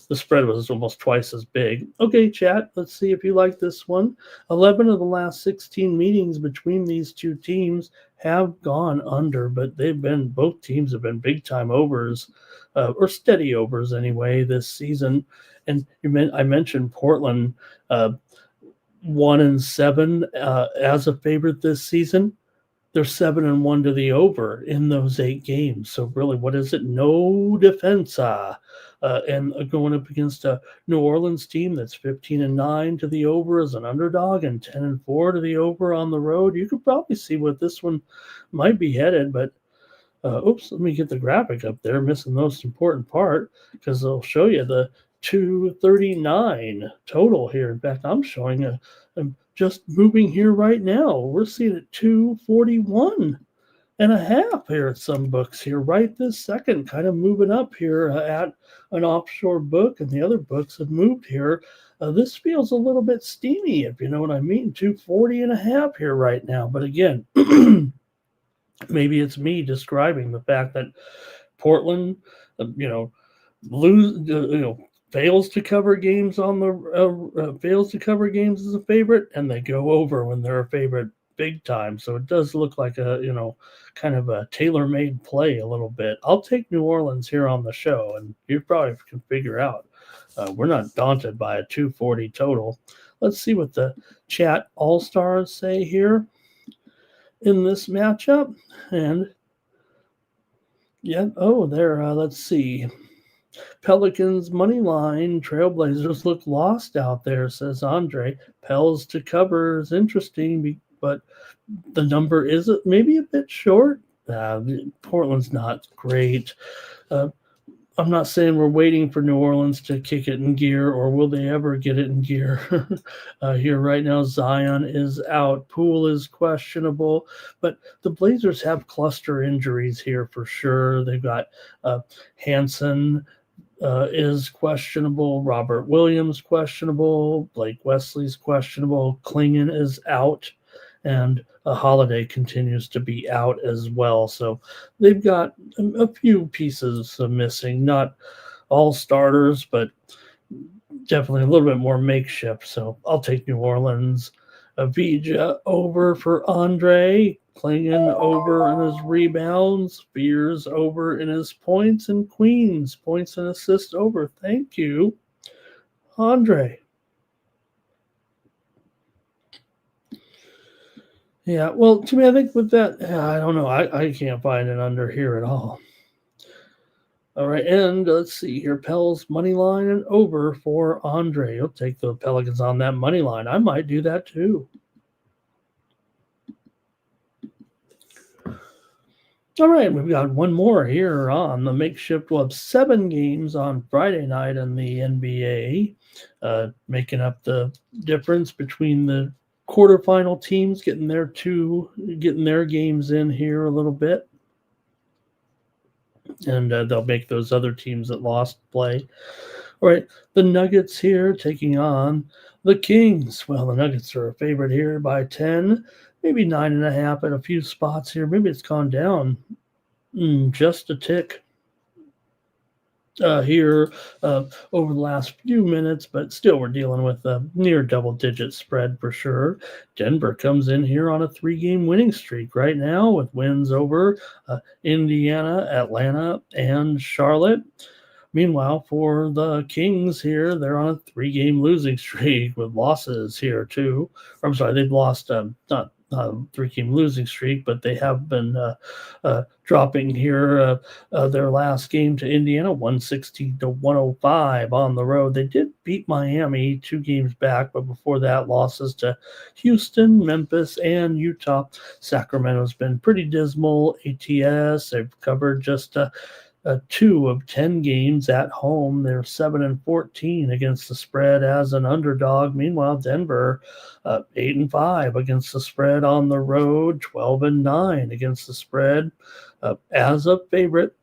The spread was almost twice as big. Okay, chat, let's see if you like this one. 11 of the last 16 meetings between these two teams have gone under, but both teams have been big-time overs, or steady overs anyway, this season. And I mentioned Portland 1-7 as a favorite this season. They're 7-1 to the over in those 8 games. So really, what is it? No defense. And going up against a New Orleans team that's 15-9 to the over as an underdog and 10-4 to the over on the road. You could probably see what this one might be headed, but oops, let me get the graphic up there. Missing the most important part because they'll show you the 239 total here. In fact, I'm showing I'm just moving here right now. We're seeing it 241 and a half here at some books here right this second, kind of moving up here at an offshore book, and the other books have moved here. This feels a little bit steamy, if you know what I mean. 240 and a half here right now. But again, maybe it's me describing the fact that Portland, you know, fails to cover games fails to cover games as a favorite, and they go over when they're a favorite big time. So it does look like a kind of a tailor-made play a little bit. I'll take New Orleans here on the show, and you probably can figure out we're not daunted by a 240 total. Let's see what the chat all-stars say here in this matchup. And yeah, let's see. Pelicans money line. Trailblazers look lost out there, says Andre. Pels to cover is interesting, but the number is maybe a bit short. Portland's not great. I'm not saying we're waiting for New Orleans to kick it in gear, or will they ever get it in gear? Here right now, Zion is out. Poole is questionable, but the Blazers have cluster injuries here for sure. They've got Hansen is questionable. Robert Williams questionable. Blake Wesley's questionable. Klingon is out. And Holiday continues to be out as well. So they've got a few pieces missing. Not all starters, but definitely a little bit more makeshift. So I'll take New Orleans. Avija over for Andre. Klingon over in his rebounds. Spears over in his points. And Queens points and assists over. Thank you, Andre. Yeah, well, to me, I think with that, I don't know. I can't find an under here at all. All right, and let's see here. Pels money line and over for Andre. You'll take the Pelicans on that money line. I might do that too. All right, we've got one more here on the makeshift. We'll have 7 games on Friday night in the NBA, making up the difference between the quarterfinal teams getting their games in here a little bit, and they'll make those other teams that lost play. All right, the Nuggets here taking on the Kings. Well, the Nuggets are a favorite here by 10, maybe 9.5 at a few spots here. Maybe it's gone down just a tick here over the last few minutes, but still we're dealing with a near double-digit spread for sure. Denver comes in here on a 3-game winning streak right now with wins over Indiana, Atlanta, and Charlotte. Meanwhile, for the Kings here, they're on a 3-game losing streak with losses here too. I'm sorry, they've lost not 3-game losing streak, but they have been dropping here their last game to Indiana, 160-105 on the road. They did beat Miami 2 games back, but before that, losses to Houston, Memphis, and Utah. Sacramento's been pretty dismal. ATS, they've covered just 2 of 10 games at home. They're 7-14 against the spread as an underdog. Meanwhile, Denver 8-5 against the spread on the road, 12-9 against the spread as a favorite.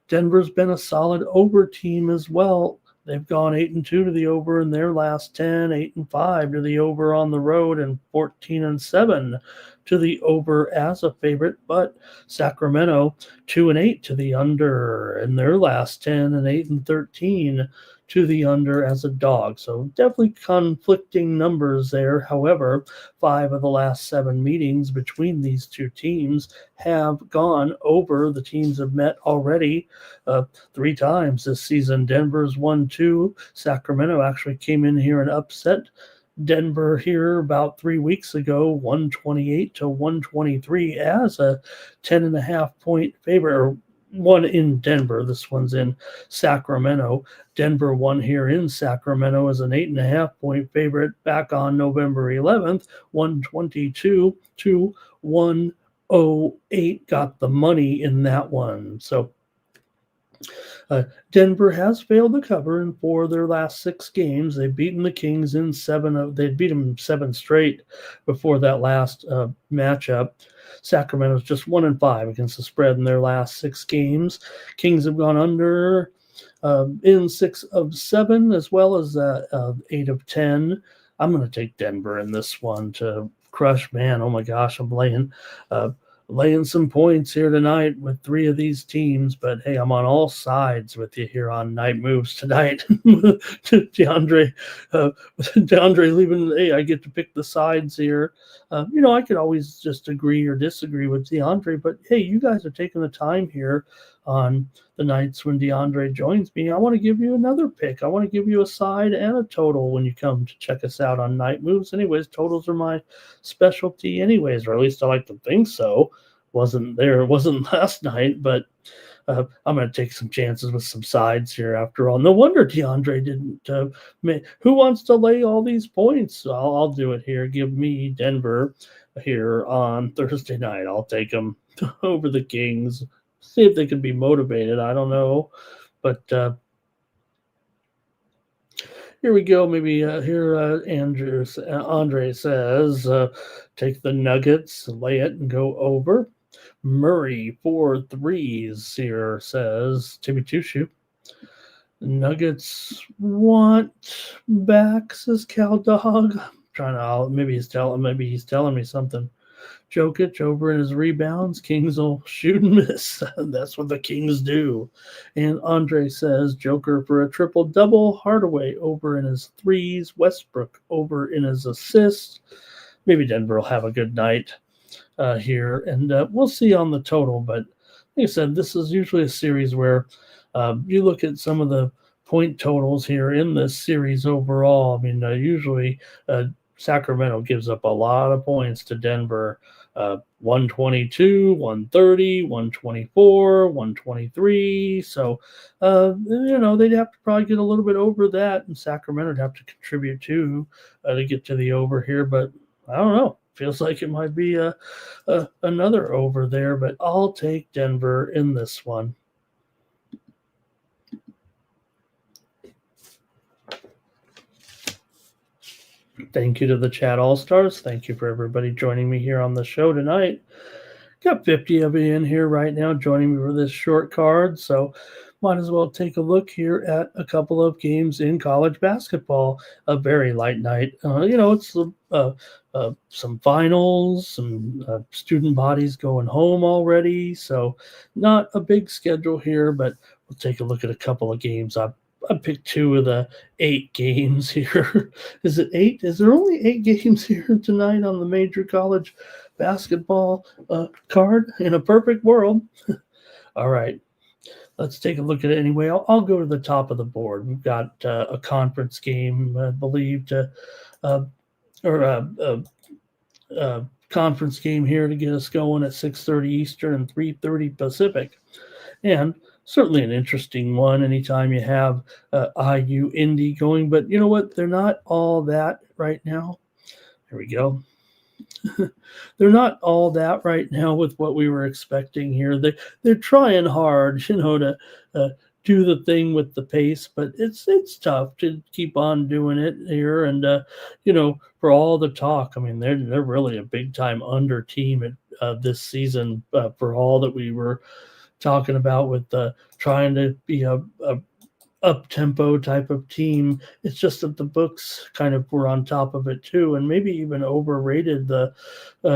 Denver's been a solid over team as well. They've gone 8-2 to the over in their last 10, 8-5 to the over on the road, and 14-7 to the over as a favorite. But Sacramento 2-8 to the under in their last 10, and 8-13 to the under as a dog. So definitely conflicting numbers there. However, 5 of the last 7 meetings between these two teams have gone over. The teams have met already 3 times this season. Denver's won 2. Sacramento actually came in here and upset Denver here about 3 weeks ago, 128-123 as a 10.5 point favorite, or one in Denver. This one's in Sacramento. Denver won here in Sacramento as an 8.5 point favorite back on November 11th, 122-108. Got the money in that one. So Denver has failed to cover in 4 of their last 6 games. They've beaten the Kings in 7 of they beat them 7 straight before that last matchup. Sacramento's just 1-5 against the spread in their last 6 games. Kings have gone under in 6 of 7 as well as 8 of 10. I'm going to take Denver in this one to crush. Man, oh my gosh, I'm laying some points here tonight with 3 of these teams, but hey, I'm on all sides with you here on Night Moves tonight. DeAndre, DeAndre leaving. Hey, I get to pick the sides here. I could always just agree or disagree with DeAndre, but hey, you guys are taking the time here on the nights when DeAndre joins me. I want to give you another pick. I want to give you a side and a total when you come to check us out on Night Moves. Anyways, totals are my specialty anyways, or at least I like to think so. Wasn't last night, but I'm going to take some chances with some sides here after all. No wonder DeAndre didn't. Who wants to lay all these points? I'll do it here. Give me Denver here on Thursday night. I'll take them over the Kings. See if they can be motivated. I don't know, but here we go. Maybe here Andre says, take the Nuggets, lay it, and go over. Murray 4 threes here says Timmy Tushu. Nuggets want back, says Cow Dog. Maybe he's telling me something. Jokic over in his rebounds. Kings will shoot and miss. That's what the Kings do. And Andre says Joker for a triple-double. Hardaway over in his threes. Westbrook over in his assists. Maybe Denver will have a good night here. And we'll see on the total. But like I said, this is usually a series where you look at some of the point totals here in this series overall. I mean, usually Sacramento gives up a lot of points to Denver. 122, 130, 124, 123. So, they'd have to probably get a little bit over that, and Sacramento would have to contribute too to get to the over here. But I don't know. Feels like it might be another over there, but I'll take Denver in this one. Thank you to the chat all-stars. Thank you for everybody joining me here on the show tonight. Got 50 of you in here right now joining me for this short card, so might as well take a look here at a couple of games in college basketball. A very light night. It's some finals, some student bodies going home already, so not a big schedule here, but we'll take a look at a couple of games. I picked 2 of the 8 games here. Is it 8? Is there only 8 games here tonight on the major college basketball card? In a perfect world. All right. Let's take a look at it anyway. I'll go to the top of the board. We've got a conference game, I believe, conference game here to get us going at 6:30 Eastern and 3:30 Pacific. And certainly an interesting one anytime you have IU Indy going. But you know what? They're not all that right now. Here we go. They're not all that right now with what we were expecting here. They're trying hard, to do the thing with the pace, but it's tough to keep on doing it here. And for all the talk, I mean, they're really a big time under team this season for all that we were talking about with trying to be a up-tempo type of team. It's just that the books kind of were on top of it too, and maybe even overrated the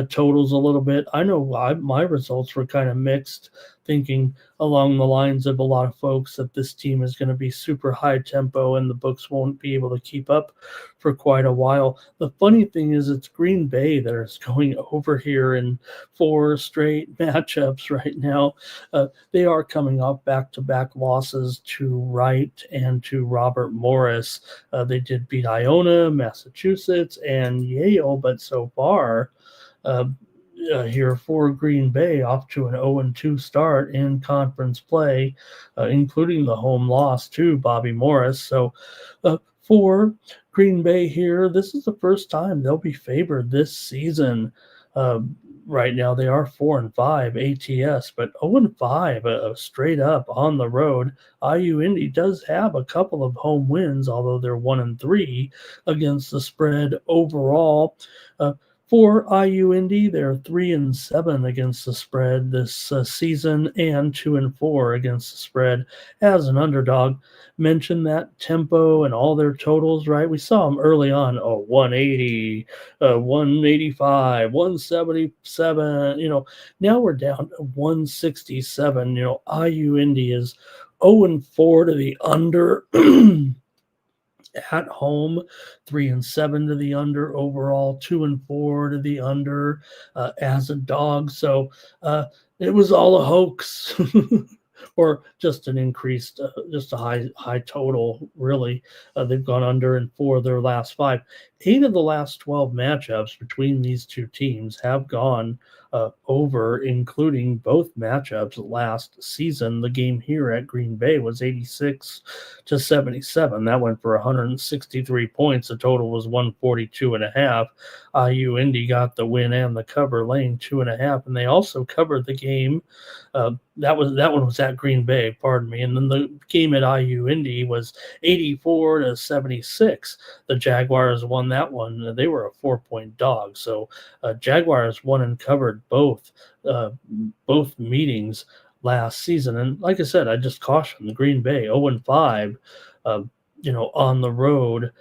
totals a little bit. I know my results were kind of mixed, thinking along the lines of a lot of folks that this team is going to be super high tempo and the books won't be able to keep up for quite a while. The funny thing is it's Green Bay that is going over here in 4 straight matchups right now. They are coming off back-to-back losses to Wright and to Robert Morris. They did beat Iona, Massachusetts, and Yale, but so far here for Green Bay off to an 0-2 start in conference play, including the home loss to Bobby Morris. So for Green Bay here, this is the first time they'll be favored this season. right now they are 4-5 ATS, but 0-5 straight up on the road. IU Indy does have a couple of home wins, although they're 1-3 against the spread overall. Uh, for IU Indy, they're 3-7 against the spread this season, and 2-4 against the spread as an underdog. Mentioned that tempo and all their totals, right? We saw them early on. Oh, 180, 185, 177. Now we're down to 167. IU Indy is 0-4 to the under. At home, 3-7 to the under overall, 2-4 to the under as a dog. So it was all a hoax, or just an increased, just a high total. Really, they've gone under in 4 of their last 5. 8 of the last 12 matchups between these two teams have gone over, including both matchups last season. The game here at Green Bay was 86-77. That went for 163 points. The total was 142.5. IU Indy got the win and the cover, laying 2.5, and they also covered the game. That one was at Green Bay, pardon me. And then the game at IU Indy was 84-76. The Jaguars won that one. They were a 4-point dog. So Jaguars won and covered both meetings last season. And like I said, I just caution the Green Bay 0-5, on the road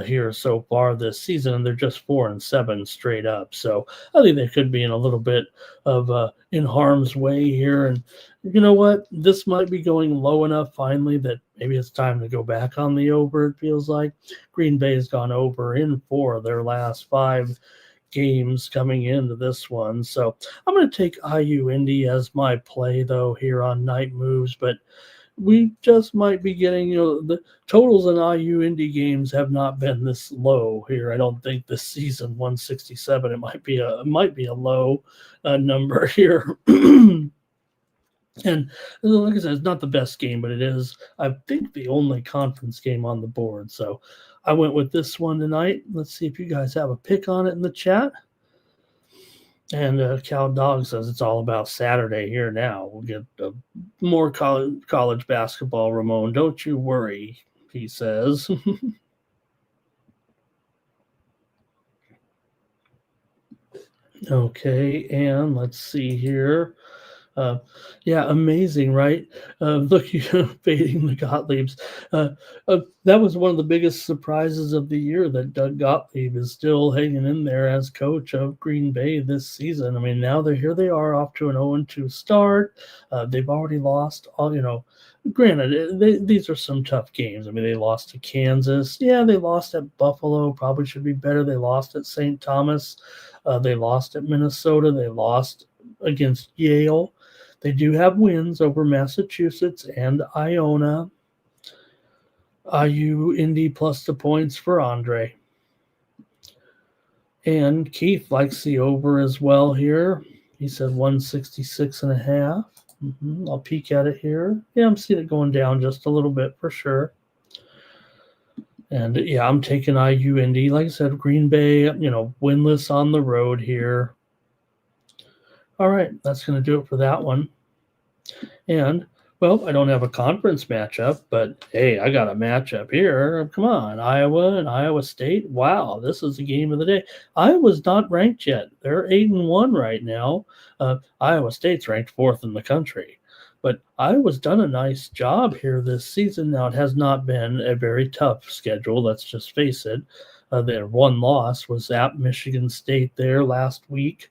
here so far this season, and they're just 4-7 straight up. So I think they could be in a little bit of in harm's way here. And you know what? This might be going low enough finally that maybe it's time to go back on the over. It feels like Green Bay has gone over in 4 of their last 5 games coming into this one. So I'm going to take IU Indy as my play, though, here on Night Moves. But we just might be getting, the totals in IU Indy games have not been this low here. I don't think this season, 167. It might be a low number here. And like I said, it's not the best game, but it is, I think, the only conference game on the board. So I went with this one tonight. Let's see if you guys have a pick on it in the chat. And Cal Dog says it's all about Saturday here now. We'll get more college basketball, Ramon. Don't you worry, he says. Okay, and let's see here. Yeah, amazing, right? Look, fading the Gottliebs. That was one of the biggest surprises of the year, that Doug Gottlieb is still hanging in there as coach of Green Bay this season. I mean, now they are off to an 0-2 start. They've already lost all. Granted, these are some tough games. I mean, they lost to Kansas. Yeah, they lost at Buffalo. Probably should be better. They lost at St. Thomas. They lost at Minnesota. They lost against Yale. They do have wins over Massachusetts and Iona. IU Indy plus the points for Andre. And Keith likes the over as well here. He said 166.5. I'll peek at it here. Yeah, I'm seeing it going down just a little bit for sure. And yeah, I'm taking IU Indy. Like I said, Green Bay, winless on the road here. All right, that's going to do it for that one. And, well, I don't have a conference matchup, but hey, I got a matchup here. Come on, Iowa and Iowa State. Wow, this is the game of the day. Iowa's not ranked yet. They're 8-1 right now. Iowa State's ranked 4th in the country. But Iowa's done a nice job here this season. Now, it has not been a very tough schedule, let's just face it. Their one loss was at Michigan State there last week.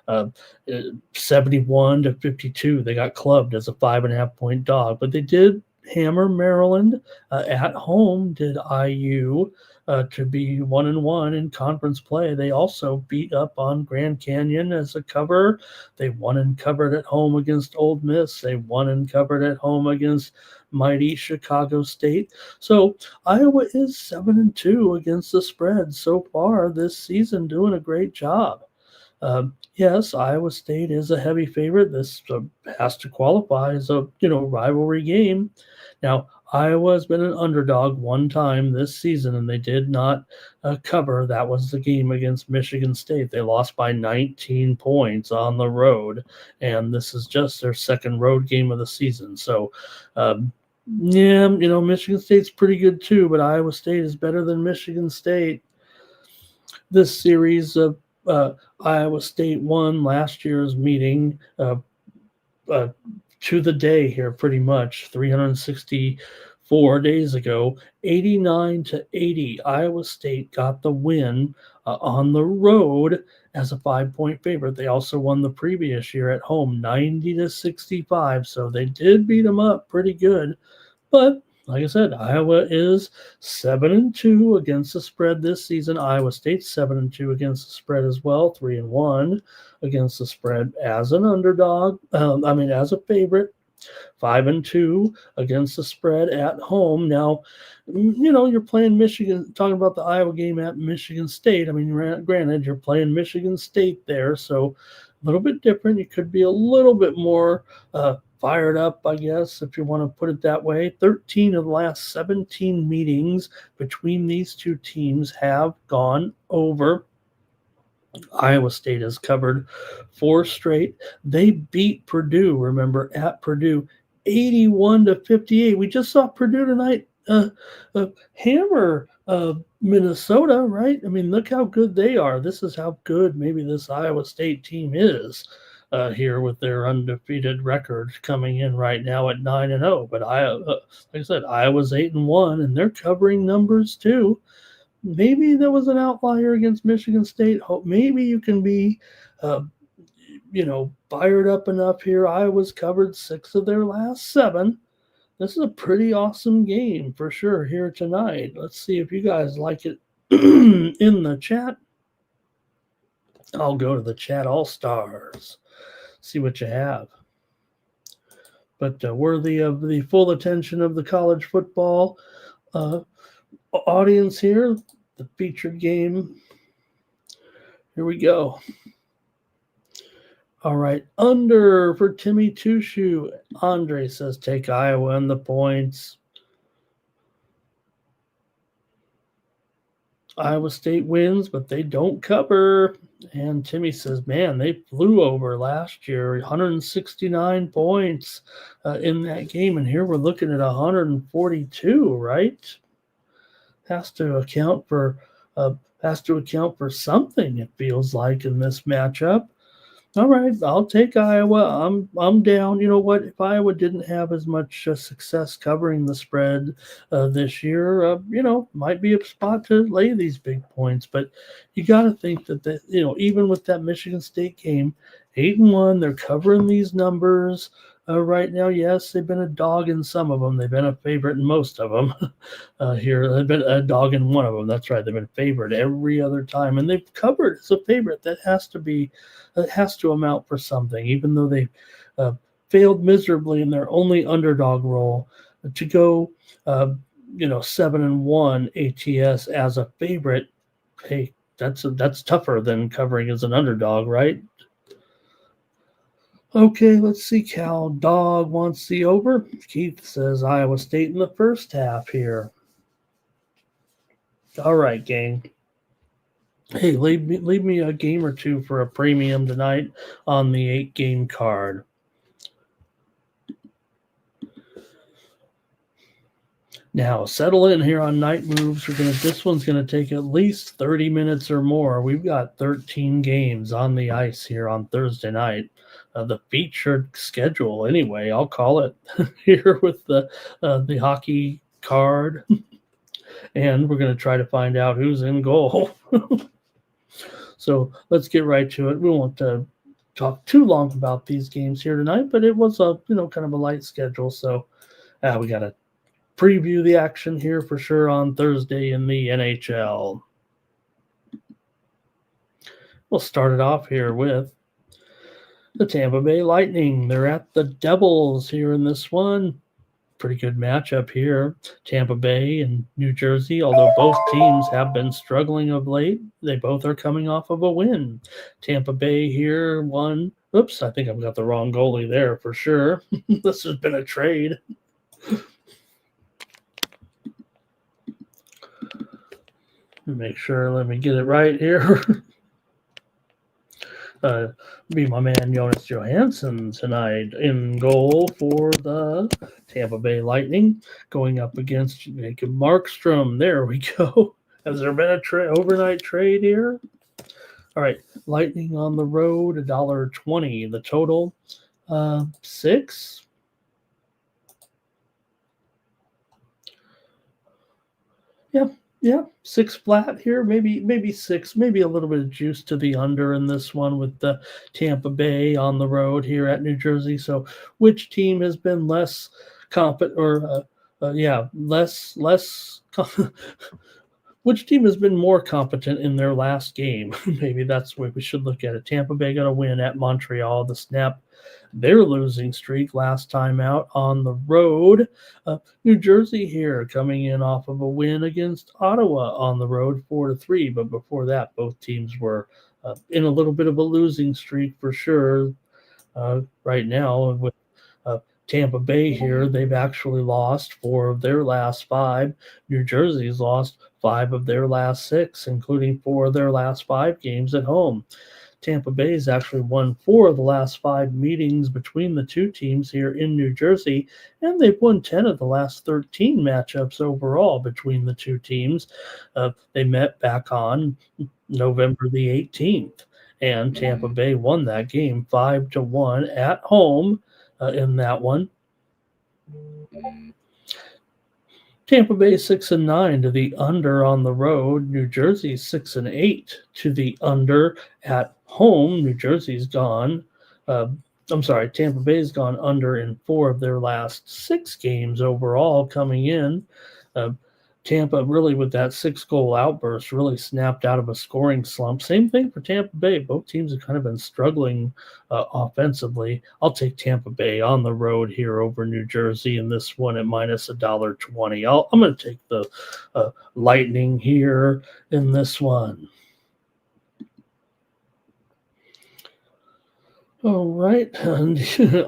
71-52. They got clubbed as a 5.5-point dog, but they did hammer Maryland at home. Did IU to be 1-1 in conference play? They also beat up on Grand Canyon as a cover. They won and covered at home against Ole Miss. They won and covered at home against mighty Chicago State. So Iowa is 7-2 against the spread so far this season, doing a great job. Yes, Iowa State is a heavy favorite. This has to qualify as a rivalry game. Now, Iowa's been an underdog one time this season, and they did not cover. That was the game against Michigan State. They lost by 19 points on the road, and this is just their second road game of the season. So, yeah, Michigan State's pretty good too, but Iowa State is better than Michigan State. This series of Iowa State won last year's meeting uh, to the day here, pretty much 364 days ago, 89-80. Iowa State got the win on the road as a 5-point favorite. They also won the previous year at home, 90-65. So they did beat them up pretty good, but like I said, Iowa is 7-2 against the spread this season. Iowa State's 7-2 against the spread as well, 3-1 against the spread as an underdog. As a favorite, 5-2 against the spread at home. Now, you're playing Michigan. Talking about the Iowa game at Michigan State. Granted, you're playing Michigan State there, so a little bit different. You could be a little bit more fired up, I guess, if you want to put it that way. 13 of the last 17 meetings between these two teams have gone over. Iowa State has covered 4 straight. They beat Purdue, remember, at Purdue, 81-58. We just saw Purdue tonight hammer Minnesota, right? Look how good they are. This is how good maybe this Iowa State team is here with their undefeated record coming in right now at 9-0. But like I said, Iowa's 8-1, and they're covering numbers too. Maybe there was an outlier against Michigan State. Maybe you can be, fired up enough here. Iowa's covered 6 of their last 7. This is a pretty awesome game for sure here tonight. Let's see if you guys like it in the chat. I'll go to the chat all-stars, see what you have. But worthy of the full attention of the college football audience here, the featured game. Here we go. All right, under for Timmy Tushu. Andre says take Iowa and the points. Iowa State wins, but they don't cover. And Timmy says, man, they flew over last year, 169 points in that game. And here we're looking at 142, right? Has to account for something, it feels like, in this matchup. All right, I'll take Iowa. I'm down. You know what? If Iowa didn't have as much success covering the spread this year, might be a spot to lay these big points. But you got to think that even with that Michigan State game, 8-1, they're covering these numbers right now. Yes, they've been a dog in some of them. They've been a favorite in most of them. Here, they've been a dog in one of them. That's right. They've been favored every other time, and they've covered as a favorite. That has to amount for something, even though they failed miserably in their only underdog role. To go 7-1 ATS as a favorite, hey, that's tougher than covering as an underdog, right? Okay, let's see. Cal Dog wants the over. Keith says Iowa State in the first half here. All right, gang. Hey, leave me a game or two for a premium tonight on the 8-game card. Now, settle in here on Night Moves. This one's gonna take at least 30 minutes or more. We've got 13 games on the ice here on Thursday night. The featured schedule, anyway, I'll call it here with the hockey card, and we're gonna try to find out who's in goal. So let's get right to it. We won't talk too long about these games here tonight, but it was a kind of a light schedule, so we got to preview the action here for sure on Thursday in the NHL. We'll start it off here with the Tampa Bay Lightning. They're at the Devils here in this one. Pretty good matchup here. Tampa Bay and New Jersey, although both teams have been struggling of late, they both are coming off of a win. Tampa Bay here won. Oops, I think I've got the wrong goalie there for sure. This has been a trade. Make sure, let me get it right here. uh, be my man Jonas Johansson tonight in goal for the Tampa Bay Lightning, going up against Jacob Markstrom. There we go. Has there been a overnight trade here? All right, Lightning on the road, $1.20. The total, 6. Yeah, yeah, 6 flat here. Maybe 6. Maybe a little bit of juice to the under in this one with the Tampa Bay on the road here at New Jersey. So, which team has been less competent, or yeah, less which team has been more competent in their last game? Maybe that's the way we should look at it. Tampa Bay got a win at Montreal to snap their losing streak last time out on the road. New Jersey here coming in off of a win against Ottawa on the road, 4-3. But before that, both teams were in a little bit of a losing streak for sure. Right now, with uh, Tampa Bay here, they've actually lost 4 of their last 5. New Jersey's lost 5 of their last 6, including 4 of their last 5 games at home. Tampa Bay's actually won 4 of the last 5 meetings between the two teams here in New Jersey, and they've won 10 of the last 13 matchups overall between the two teams. They met back on November the 18th, and Tampa Bay won that game 5-1 at home in that one. Tampa Bay 6-9 to the under on the road. New Jersey 6-8 to the under at home. New Jersey's gone. I'm sorry, Tampa Bay's gone under in 4 of their last 6 games overall coming in. Uh, Tampa really, with that 6-goal outburst, really snapped out of a scoring slump. Same thing for Tampa Bay. Both teams have kind of been struggling offensively. I'll take Tampa Bay on the road here over New Jersey in this one at minus $1.20. I'm going to take the Lightning here in this one. All right. And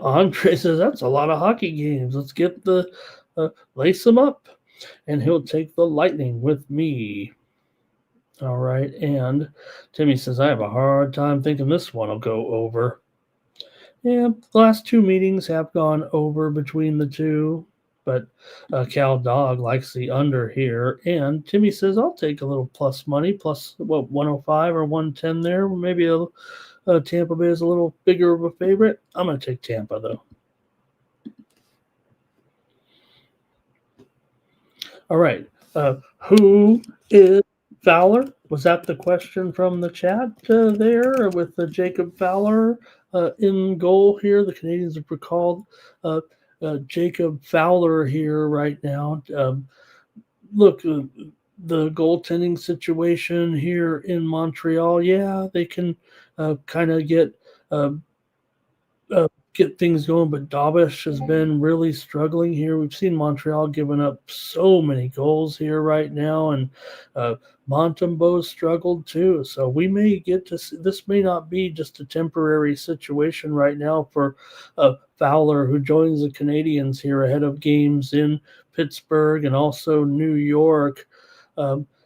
Andre says that's a lot of hockey games. Let's get the lace them up. And he'll take the Lightning with me. All right. And Timmy says, I have a hard time thinking this one will go over. Yeah, the last 2 meetings have gone over between the two, but Cal Dog likes the under here. And Timmy says, I'll take a little plus money, plus what, 105 or 110 there. Maybe Tampa Bay is a little bigger of a favorite. I'm going to take Tampa, though. All right. Who is Fowler? Was that the question from the chat there with Jacob Fowler in goal here? The Canadians have recalled Jacob Fowler here right now. Look, the goaltending situation here in Montreal, yeah, they can kind of get things going, but Dabish has been really struggling here. We've seen Montreal giving up so many goals here right now, and Montembeault's struggled too. So we may get to see, this may not be just a temporary situation right now for Fowler, who joins the Canadians here ahead of games in Pittsburgh and also New York.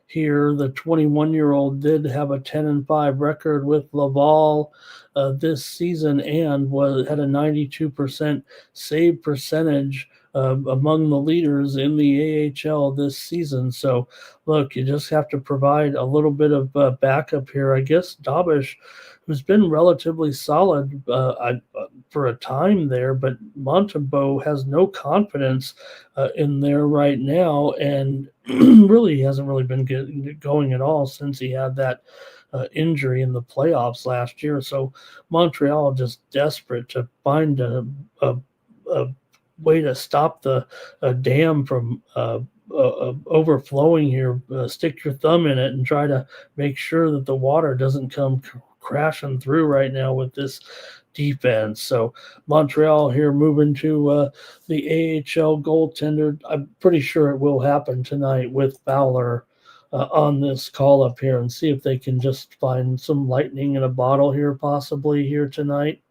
Here, the 21-year-old did have a 10-5 record with Laval this season and had a 92% save percentage among the leaders in the AHL this season. So, look, you just have to provide a little bit of backup here. I guess Dabish, who's been relatively solid for a time there, but Montembeault has no confidence in there right now, and really hasn't really been going at all since he had that injury in the playoffs last year. So Montreal just desperate to find a way to stop the dam from overflowing here. Stick your thumb in it and try to make sure that the water doesn't come crashing through right now with this defense. So Montreal here moving to the AHL goaltender. I'm pretty sure it will happen tonight with Fowler on this call up here, and see if they can just find some lightning in a bottle here possibly here tonight.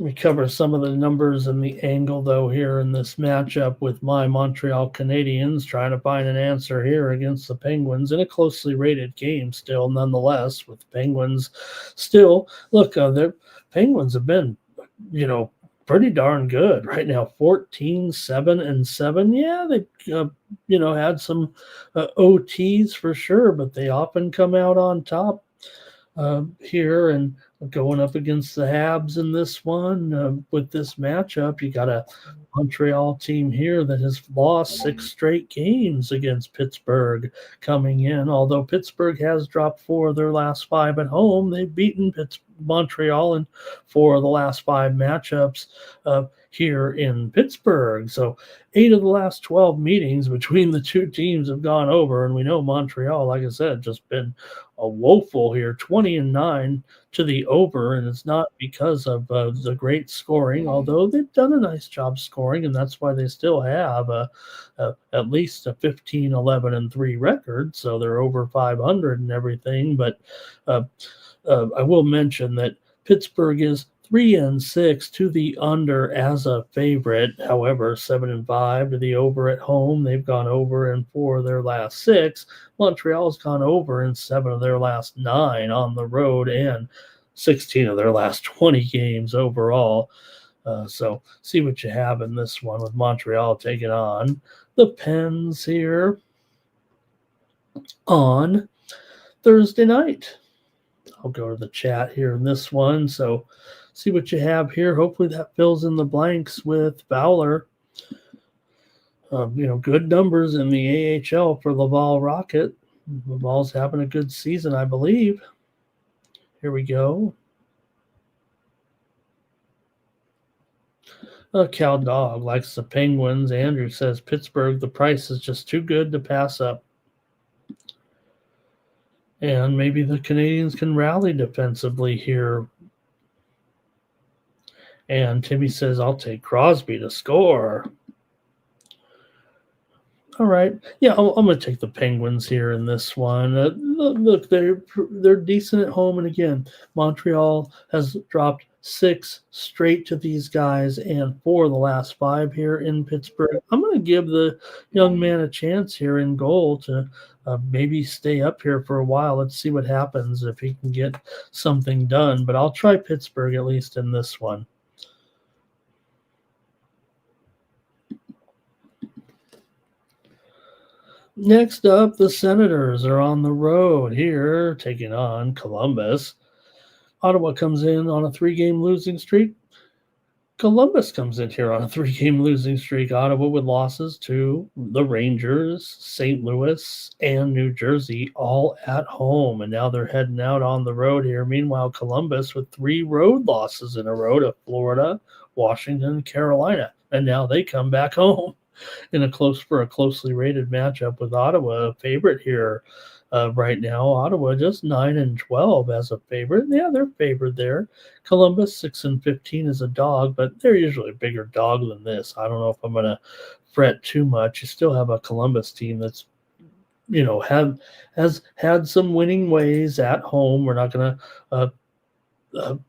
Let me cover some of the numbers and the angle, though, here in this matchup with my Montreal Canadiens, trying to find an answer here against the Penguins in a closely rated game still, nonetheless, with the Penguins still. Look, the Penguins have been, pretty darn good right now. 14, 7, and 7. Yeah, they, had some OTs for sure, but they often come out on top here and going up against the Habs in this one. With this matchup, you got a Montreal team here that has lost 6 straight games against Pittsburgh coming in. Although Pittsburgh has dropped 4 of their last 5 at home, they've beaten Montreal in 4 of the last 5 matchups here in Pittsburgh. So 8 of the last 12 meetings between the two teams have gone over, and we know Montreal, like I said, just been a woeful here, 20-9 to the over, and it's not because of the great scoring, although they've done a nice job scoring, and that's why they still have at least a 15, 11, and 3 record, so they're over 500 and everything. But I will mention that Pittsburgh is 3-6 to the under as a favorite. However, 7-5 to the over at home. They've gone over in 4 of their last 6. Montreal's gone over in 7 of their last 9 on the road and 16 of their last 20 games overall. So see what you have in this one with Montreal taking on the Pens here on Thursday night. I'll go to the chat here in this one. So see what you have here. Hopefully that fills in the blanks with Fowler. Good numbers in the AHL for Laval Rocket. Laval's having a good season, I believe. Here we go. Cal Dog likes the Penguins. Andrew says Pittsburgh, the price is just too good to pass up. And maybe the Canadians can rally defensively here. And Timmy says, I'll take Crosby to score. All right. Yeah, I'm going to take the Penguins here in this one. Look, they're decent at home. And again, Montreal has dropped 6 straight to these guys and 4 of the last 5 here in Pittsburgh. I'm going to give the young man a chance here in goal to maybe stay up here for a while. Let's see what happens if he can get something done. But I'll try Pittsburgh at least in this one. Next up, the Senators are on the road here, taking on Columbus. Ottawa comes in on a 3-game losing streak. Columbus comes in here on a 3-game losing streak. Ottawa with losses to the Rangers, St. Louis, and New Jersey, all at home. And now they're heading out on the road here. Meanwhile, Columbus with 3 road losses in a row to Florida, Washington, Carolina. And now they come back home in a closely rated matchup with Ottawa, a favorite here right now. Ottawa just 9-12 as a favorite. Yeah, they're favored there. Columbus 6-15 is a dog, but they're usually a bigger dog than this. I don't know if I'm going to fret too much. You still have a Columbus team that's has had some winning ways at home. We're not going to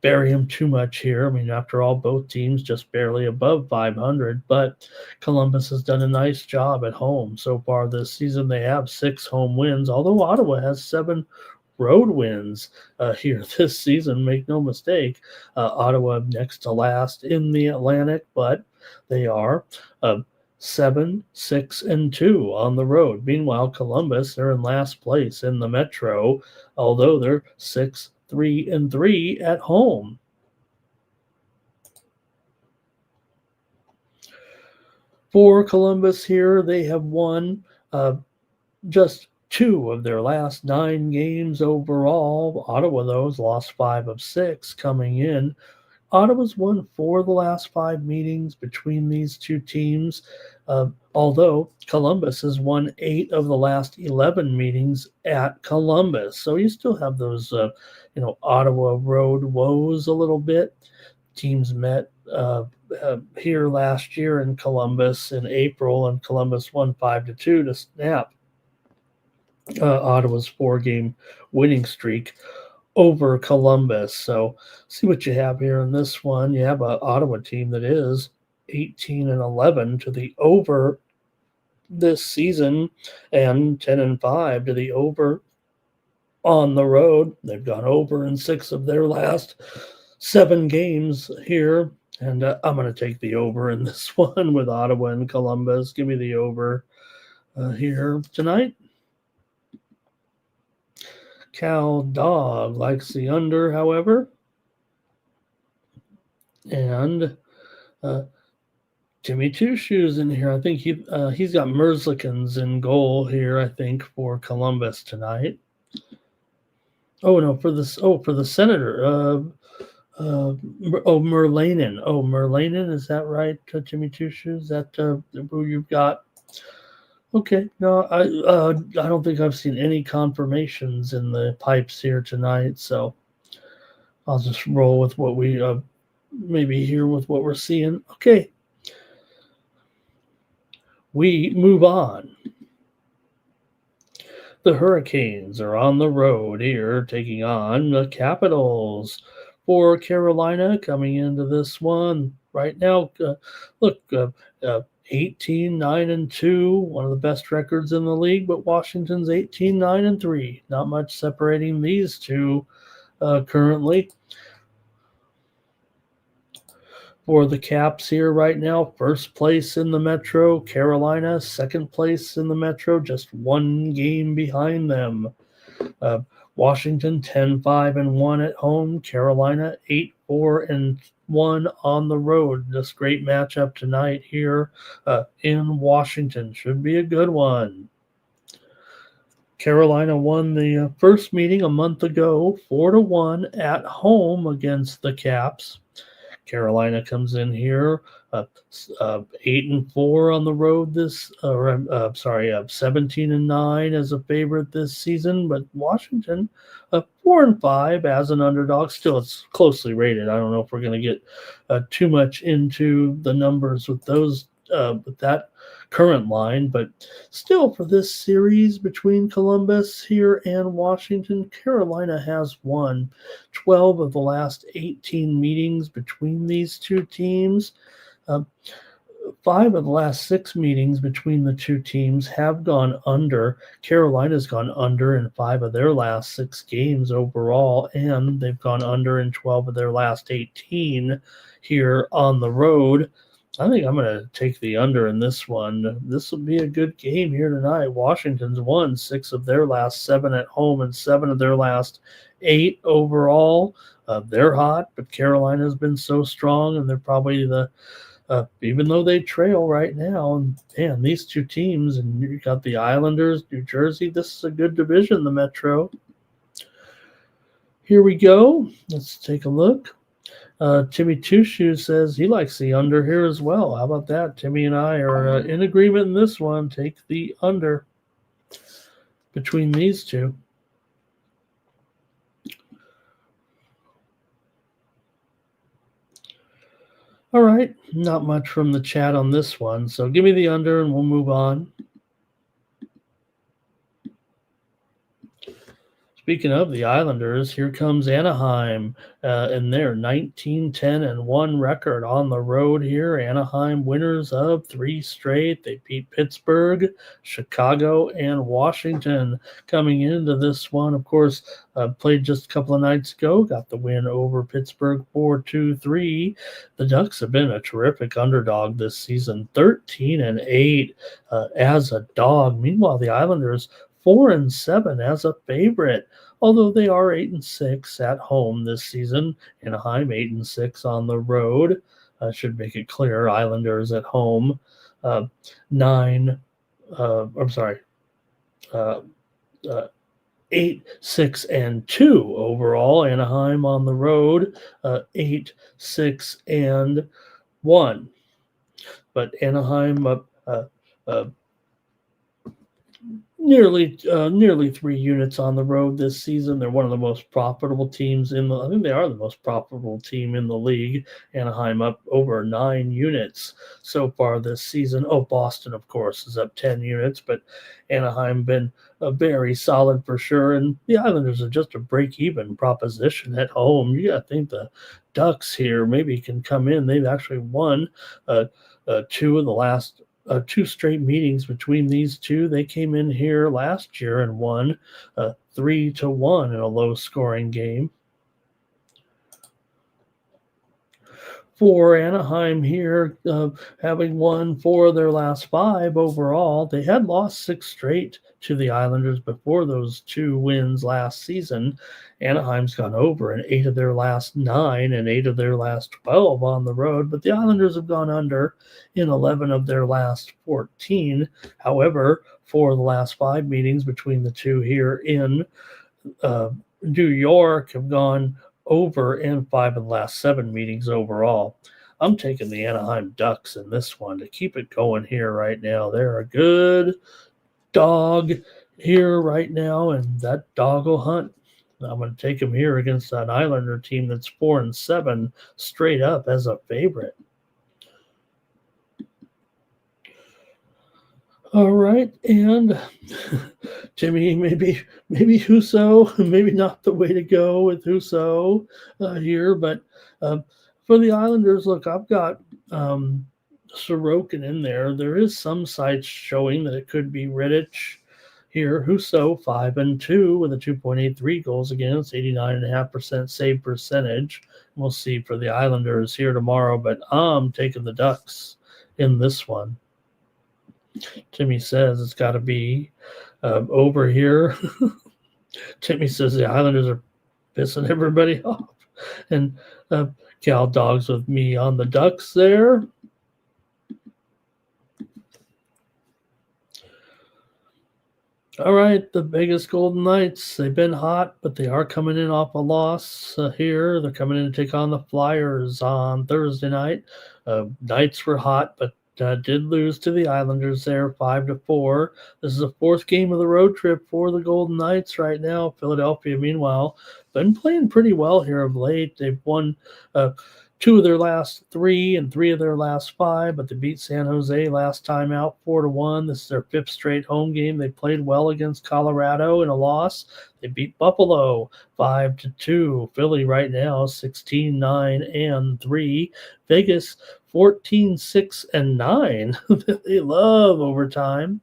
bury him too much here. I mean, after all, both teams just barely above 500, but Columbus has done a nice job at home so far this season. They have 6 home wins, although Ottawa has 7 road wins here this season. Make no mistake, Ottawa next to last in the Atlantic, but they are 7, 6, and 2 on the road. Meanwhile, Columbus, they're in last place in the Metro, although they're 6, 3, and 3 at home. For Columbus here, they have won just 2 of their last 9 games overall. Ottawa, though, has lost 5 of 6 coming in. Ottawa's won 4 of the last 5 meetings between these two teams, although Columbus has won 8 of the last 11 meetings at Columbus. So you still have those, Ottawa road woes a little bit. Teams met here last year in Columbus in April, and Columbus won 5-2 to snap Ottawa's 4-game winning streak. over Columbus. So see what you have here in this one. You have an Ottawa team that is 18-11 to the over this season and 10-5 to the over on the road. They've gone over in 6 of their last 7 games here. And I'm going to take the over in this one with Ottawa and Columbus. Give me the over here tonight. Cal Dog likes the under, however. And Jimmy Two Shoes in here. I think he's got Merzlikins in goal here, I think, for Columbus tonight. Oh no, for the Senator. Merlanen. Oh, Merlanen, is that right? Jimmy Two Shoes? That who you've got? Okay, no, I don't think I've seen any confirmations in the pipes here tonight, so I'll just roll with what we maybe here with what we're seeing. Okay, we move on. The Hurricanes are on the road here, taking on the Capitals. For Carolina, coming into this one right now, look, 18-9-2, one of the best records in the league, but Washington's 18-9-3. Not much separating these two currently. For the Caps here right now, first place in the Metro, Carolina, second place in the Metro, just 1 game behind them. Washington 10-5-1 at home, Carolina 8-4-1 on the road. This great matchup tonight here in Washington should be a good one. Carolina won the first meeting a month ago, 4-1 at home against the Caps. Carolina comes in here 8-4 on the road 17-9 as a favorite this season, but Washington 4-5 as an underdog. Still, it's closely rated. I don't know if we're going to get too much into the numbers with those with that current line, but still, for this series between Columbus here and Washington, Carolina has won 12 of the last 18 meetings between these two teams. 5 of the last 6 meetings between the two teams have gone under. Carolina's gone under in 5 of their last 6 games overall, and they've gone under in 12 of their last 18 here on the road. I think I'm going to take the under in this one. This will be a good game here tonight. Washington's won 6 of their last 7 at home and 7 of their last 8 overall. They're hot, but Carolina's been so strong, and they're probably even though they trail right now, and man, these two teams, and you got the Islanders, New Jersey, this is a good division, the Metro. Here we go. Let's take a look. Timmy Two Shoes says he likes the under here as well. How about that? Timmy and I are in agreement in this one. Take the under between these two. All right, not much from the chat on this one, so give me the under and we'll move on. Speaking of the Islanders, here comes Anaheim and their 19-10-1 record on the road here. Anaheim winners of 3 straight. They beat Pittsburgh, Chicago, and Washington coming into this one. Of course, played just a couple of nights ago, got the win over Pittsburgh 4-2-3. The Ducks have been a terrific underdog this season, 13-8 as a dog. Meanwhile, the Islanders 4-7 as a favorite, although they are 8-6 at home this season. Anaheim 8-6 on the road. Should make it clear. Islanders at home 8-6-2 overall. Anaheim on the road 8-6-1. But Anaheim nearly 3 units on the road this season. They're one of the most profitable teams in the. I think they are the most profitable team in the league. Anaheim up over 9 units so far this season. Oh, Boston, of course, is up 10 units, but Anaheim been a very solid for sure. And the Islanders are just a break-even proposition at home. You got to think the Ducks here maybe can come in. They've actually won uh, two of the last 2 straight meetings between these two. They came in here last year and won 3-1 in a low scoring game. For Anaheim here, having won 4 of their last 5 overall, they had lost 6 straight to the Islanders before those 2 wins last season. Anaheim's gone over in 8 of their last 9 and 8 of their last 12 on the road, but the Islanders have gone under in 11 of their last 14. However, 4 of the last 5 meetings between the two here in New York have gone over in 5 of the last 7 meetings overall. I'm taking the Anaheim Ducks in this one to keep it going here right now. They're a good dog here right now, and that dog will hunt. I'm going to take them here against that Islander team that's 4-7 straight up as a favorite. All right, and Jimmy, maybe Husso, maybe not the way to go with Husso here, but for the Islanders, look, I've got Sorokin in there. There is some sites showing that it could be Rittich here. Husso 5-2 with a 2.83 goals against, 89.5% save percentage. We'll see for the Islanders here tomorrow, but I'm taking the Ducks in this one. Timmy says it's got to be over here. Timmy says the Islanders are pissing everybody off. And Cal Dogs with me on the Ducks there. All right, the Vegas Golden Knights. They've been hot, but they are coming in off a loss here. They're coming in to take on the Flyers on Thursday night. Knights were hot, but did lose to the Islanders there 5-4. This is the 4th game of the road trip for the Golden Knights right now. Philadelphia, meanwhile, been playing pretty well here of late. They've won 2 of their last 3 and 3 of their last 5, but they beat San Jose last time out 4-1. This is their 5th straight home game. They played well against Colorado in a loss. They beat Buffalo 5-2. Philly right now 16-9-3. Vegas 14-6-9. They love overtime.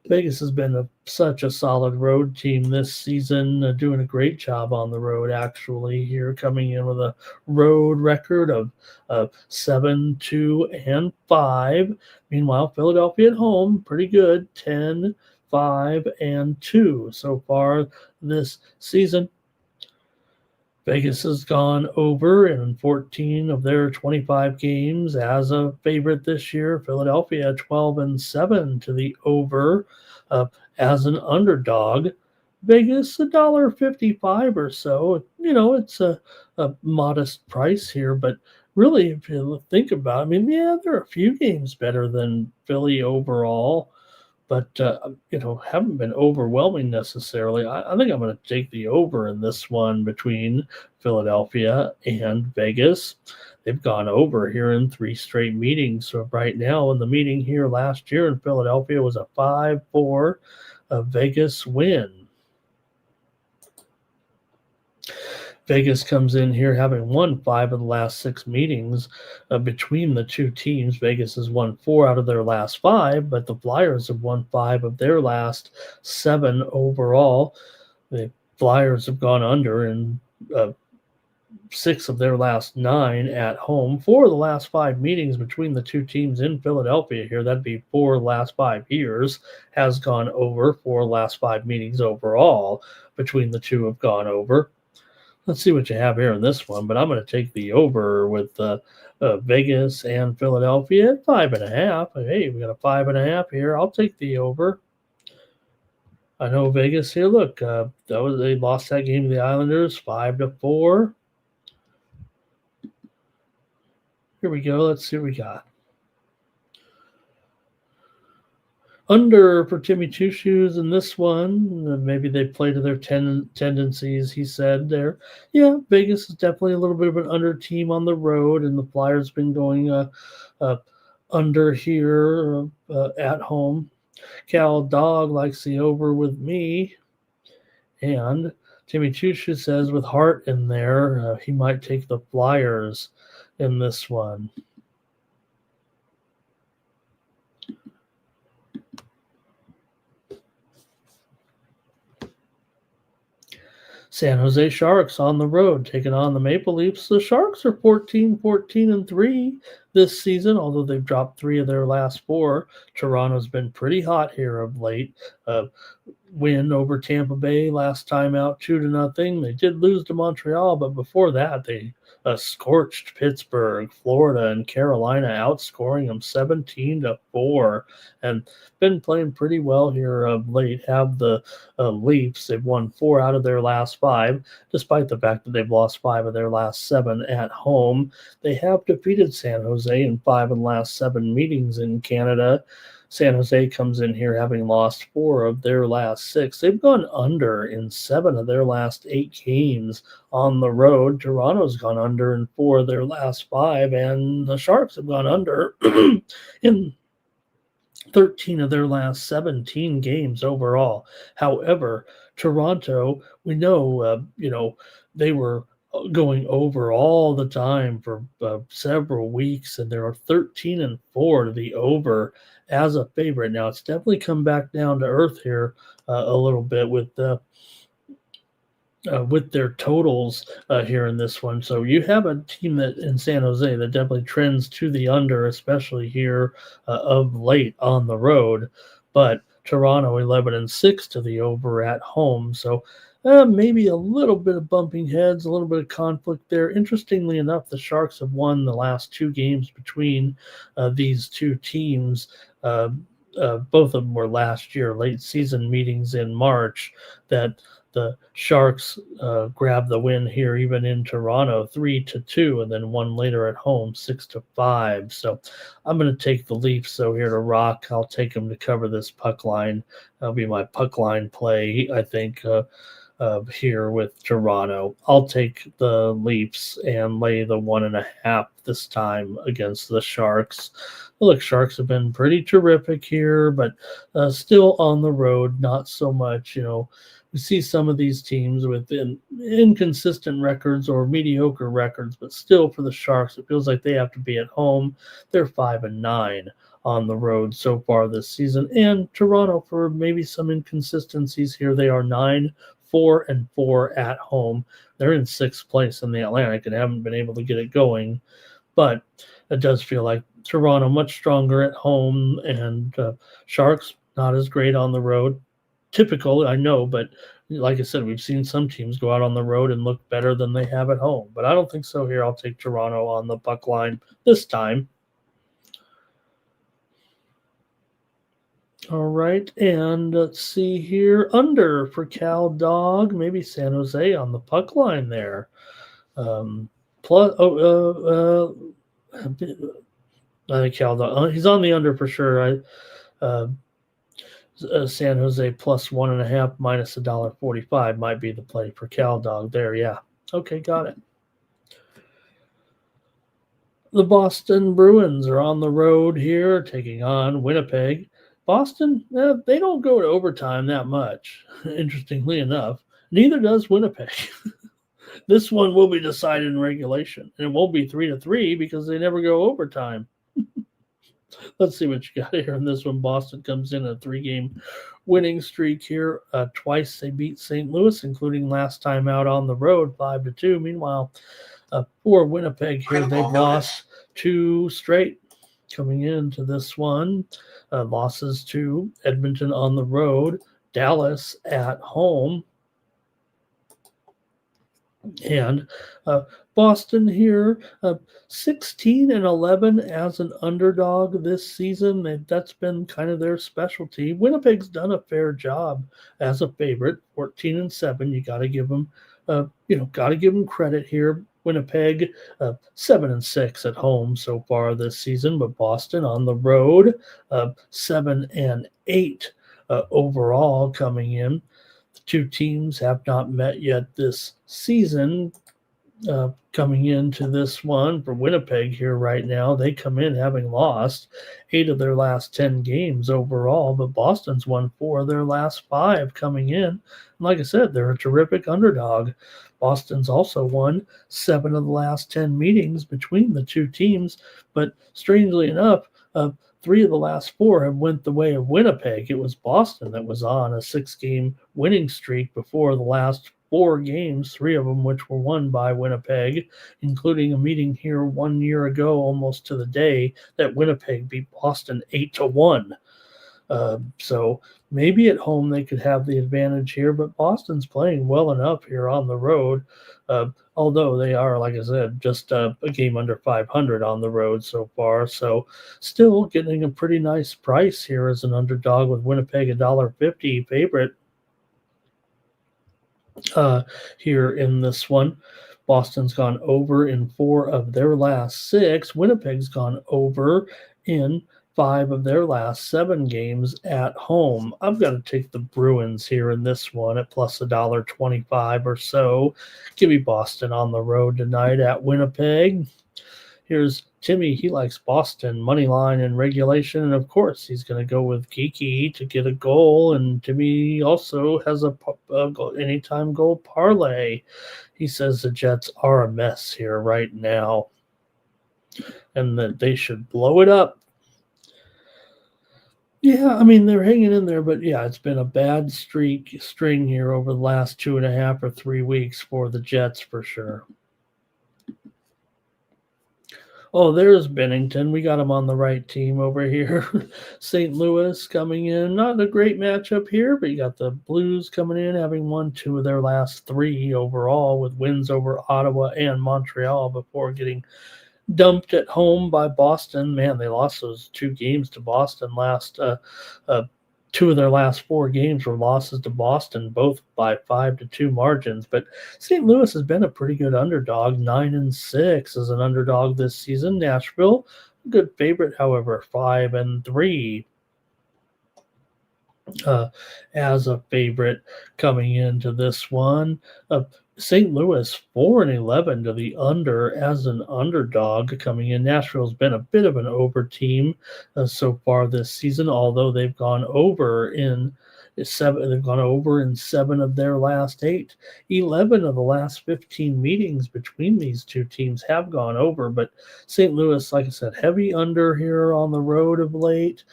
Vegas has been such a solid road team this season, doing a great job on the road, actually, here coming in with a road record of 7-2-5. Meanwhile, Philadelphia at home, pretty good, 10-5-2 so far this season. Vegas has gone over in 14 of their 25 games as a favorite this year. Philadelphia 12-7 to the over as an underdog. Vegas $1.55 or so. You know, it's a modest price here, but really, if you think about it, I mean, yeah, there are a few games better than Philly overall, but haven't been overwhelming necessarily. I think I'm going to take the over in this one between Philadelphia and Vegas. They've gone over here in 3 straight meetings. So right now, in the meeting here last year in Philadelphia was a 5-4 Vegas win. Vegas comes in here having won 5 of the last 6 meetings between the two teams. Vegas has won 4 out of their last 5, but the Flyers have won 5 of their last 7 overall. The Flyers have gone under in 6 of their last 9 at home. 4 of the last 5 meetings between the two teams in Philadelphia here, that'd be 4 of the last 5 years, has gone over. 4 of the last 5 meetings overall between the two have gone over. Let's see what you have here in this one, but I'm going to take the over with Vegas and Philadelphia at 5.5. Hey, we got a 5.5 here. I'll take the over. I know Vegas here. Look, they lost that game to the Islanders 5-4. Here we go. Let's see what we got. Under for Timmy Two Shoes in this one. Maybe they play to their tendencies, he said there. Yeah, Vegas is definitely a little bit of an under team on the road, and the Flyers been going uh, under here at home. Cal Dog likes the over with me. And Timmy Chusha says with Hart in there, he might take the Flyers in this one. San Jose Sharks on the road taking on the Maple Leafs. The Sharks are 14-14-3 this season, although they've dropped 3 of their last 4. Toronto's been pretty hot here of late. Win over Tampa Bay last time out 2-0. They did lose to Montreal, but before that they scorched Pittsburgh, Florida, and Carolina, outscoring them 17-4, and been playing pretty well here of late. Have the Leafs. They've won 4 out of their last 5, despite the fact that they've lost 5 of their last 7 at home. They have defeated San Jose in 5 of the last 7 meetings in Canada. San Jose comes in here having lost 4 of their last 6. They've gone under in 7 of their last 8 games on the road. Toronto's gone under in 4 of their last 5, and the Sharks have gone under in 13 of their last 17 games overall. However, Toronto, we know, they were going over all the time for several weeks, and there are 13-4 to the over as a favorite. Now it's definitely come back down to earth here a little bit with their totals here in this one. So you have a team that in San Jose that definitely trends to the under, especially here of late on the road. But Toronto 11-6 to the over at home. So maybe a little bit of bumping heads, a little bit of conflict there. Interestingly enough, the Sharks have won the last 2 games between these 2 teams. Both of them were last year, late season meetings in March, that the Sharks grabbed the win here, even in Toronto, 3-2, and then one later at home, 6-5. So I'm going to take the Leafs. So here to rock, I'll take them to cover this puck line. That'll be my puck line play, I think, here with Toronto. I'll take the Leafs and lay the 1.5 this time against the Sharks. Look, Sharks have been pretty terrific here, but still on the road, not so much. We see some of these teams with inconsistent records or mediocre records, but still for the Sharks, it feels like they have to be at home. They're 5-9 on the road so far this season. And Toronto, for maybe some inconsistencies here, they are 9-4-4 at home. They're in 6th place in the Atlantic and haven't been able to get it going. But it does feel like Toronto much stronger at home, and Sharks not as great on the road. Typical, I know, but like I said, we've seen some teams go out on the road and look better than they have at home. But I don't think so here. I'll take Toronto on the puck line this time. All right, and let's see here. Under for Cal Dog, maybe San Jose on the puck line there. Plus, I think Cal Dog. He's on the under for sure. San Jose plus 1.5 minus $1.45 might be the play for Cal Dog there. Yeah. Okay, got it. The Boston Bruins are on the road here, taking on Winnipeg. Boston, they don't go to overtime that much, interestingly enough. Neither does Winnipeg. This one will be decided in regulation, and it won't be 3-3 because they never go overtime. Let's see what you got here in this one. Boston comes in a 3-game winning streak here. Twice they beat St. Louis, including last time out on the road, 5-2. Meanwhile, for Winnipeg here, they've lost 2 straight coming into this one. Losses to Edmonton on the road, Dallas at home. And Boston here, 16-11 as an underdog this season. That's been kind of their specialty. Winnipeg's done a fair job as a favorite, 14-7. You got to give them, credit here. Winnipeg 7-6 at home so far this season, but Boston on the road 7-8 overall coming in. The two teams have not met yet this season. Coming into this one for Winnipeg here right now, they come in having lost 8 of their last 10 games overall, but Boston's won 4 of their last 5 coming in. And like I said, they're a terrific underdog. Boston's also won 7 of the last 10 meetings between the two teams, but strangely enough, 3 of the last 4 have went the way of Winnipeg. It was Boston that was on a 6-game winning streak before the last 4 games, 3 of them which were won by Winnipeg, including a meeting here 1 year ago, almost to the day, that Winnipeg beat Boston 8-1. So maybe at home they could have the advantage here, but Boston's playing well enough here on the road. Although they are, like I said, just a game under 500 on the road so far. So still getting a pretty nice price here as an underdog with Winnipeg $1.50 favorite here in this one. Boston's gone over in 4 of their last 6. Winnipeg's gone over in 5 of their last 7 games at home. I've got to take the Bruins here in this one at plus $1.25 or so. Give me Boston on the road tonight at Winnipeg. Here's Timmy. He likes Boston money line in regulation, and of course he's going to go with Geeky to get a goal. And Timmy also has a anytime goal parlay. He says the Jets are a mess here right now, and that they should blow it up. Yeah, I mean, they're hanging in there, but yeah, it's been a bad string here over the last 2.5 or 3 weeks for the Jets for sure. Oh, there's Bennington. We got him on the right team over here. St. Louis coming in. Not a great matchup here, but you got the Blues coming in, having won 2 of their last 3 overall with wins over Ottawa and Montreal before getting dumped at home by Boston. Man, they lost those 2 games to Boston last 2 of their last 4 games were losses to Boston, both by 5-2 margins. But St. Louis has been a pretty good underdog, 9-6 as an underdog this season. Nashville, a good favorite, however, 5-3 as a favorite coming into this one. St. Louis 4-11 to the under as an underdog coming in. Nashville's been a bit of an over team so far this season, although they've gone over in 7. They've gone over in 7 of their last 8. 11 of the last 15 meetings between these two teams have gone over, but St. Louis, like I said, heavy under here on the road of late.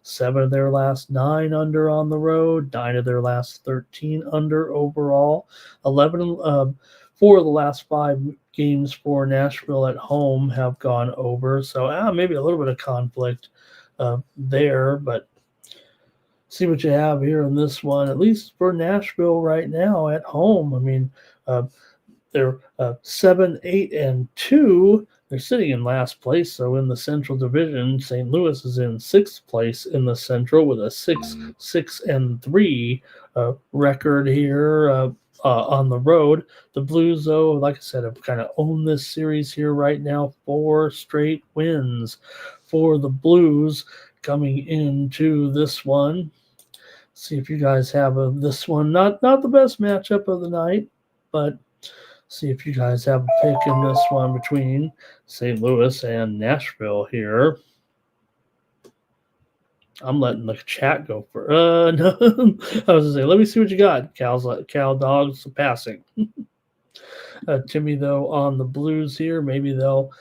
7 of their last 9 under on the road. 9 of their last 13 under overall. 4 of the last 5 games for Nashville at home have gone over. So maybe a little bit of conflict there, but see what you have here in this one, at least for Nashville right now at home. I mean, they're 7-8-2. They're sitting in last place, so in the Central Division, St. Louis is in 6th place in the Central with a 6-3 record here on the road. The Blues, though, like I said, have kind of owned this series here right now. 4 straight wins for the Blues coming into this one. See if you guys have this one. Not the best matchup of the night, but see if you guys have a pick in this one between St. Louis and Nashville here. I'm letting the chat go for no. I was gonna say, let me see what you got. Cal Dogs passing. Timmy, though, on the Blues here, maybe they'll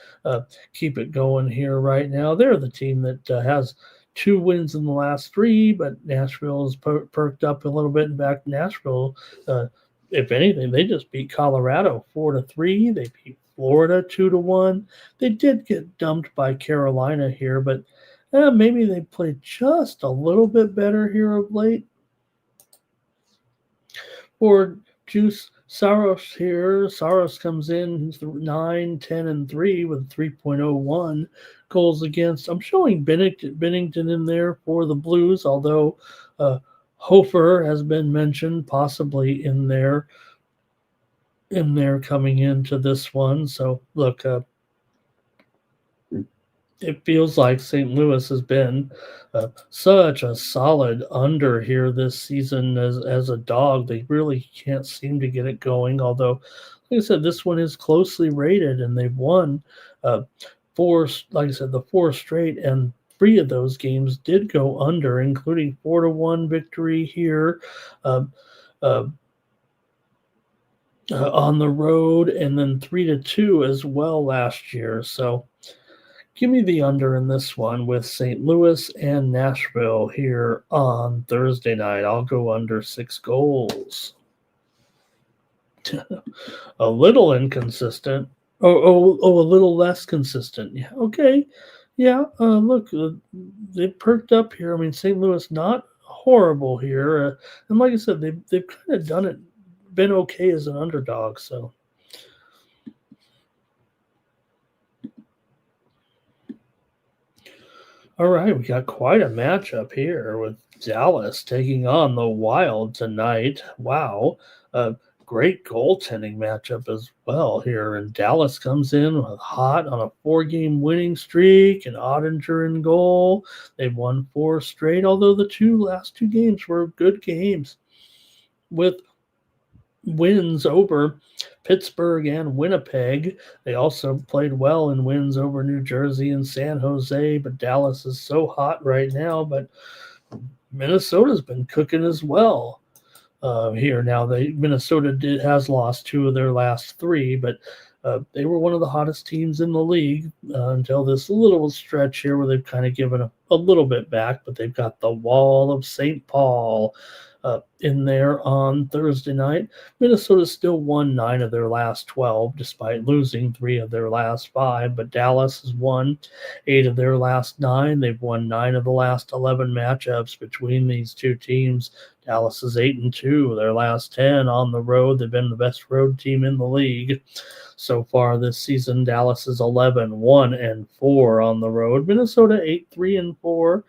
keep it going here right now. They're the team that has 2 wins in the last 3, but Nashville has perked up a little bit. In fact, Nashville, if anything, they just beat Colorado 4-3. They beat Florida 2-1. They did get dumped by Carolina here, but maybe they played just a little bit better here of late. For Juice Saros here, Saros comes in 9-10-3 with 3.01 goals against. I'm showing Bennington in there for the Blues, although Hofer has been mentioned possibly in there in there coming into this one. So look, it feels like St. Louis has been such a solid under here this season as a dog. They really can't seem to get it going. Although, like I said, this one is closely rated, and they've won uh, four. Like I said, the four straight, and three of those games did go under, including 4-1 victory here. Um, uh, on the road, and then 3-2 as well last year. So give me the under in this one with St. Louis and Nashville here on Thursday night. I'll go under 6 goals. A little inconsistent. A little less consistent. Yeah, okay. Yeah, look, they perked up here. I mean, St. Louis not horrible here, and like I said, they've kind of done it, been okay as an underdog. So all right, we got quite a matchup here with Dallas taking on the Wild tonight. Wow, a great goaltending matchup as well here. And Dallas comes in with hot on a 4-game winning streak, and Ottinger in goal. They've won 4 straight, although the last two games were good games with wins over Pittsburgh and Winnipeg. They also played well in wins over New Jersey and San Jose, but Dallas is so hot right now. But Minnesota's been cooking as well here now. Minnesota has lost 2 of their last 3, but they were one of the hottest teams in the league until this little stretch here where they've kind of given a little bit back, but they've got the Wall of St. Paul in there on Thursday night. Minnesota still won 9 of their last 12, despite losing 3 of their last 5. But Dallas has won 8 of their last 9. They've won 9 of the last 11 matchups between these two teams. Dallas is 8-2. Their last 10 on the road. They've been the best road team in the league so far this season. Dallas is 11-1-4 on the road. Minnesota 8-3-4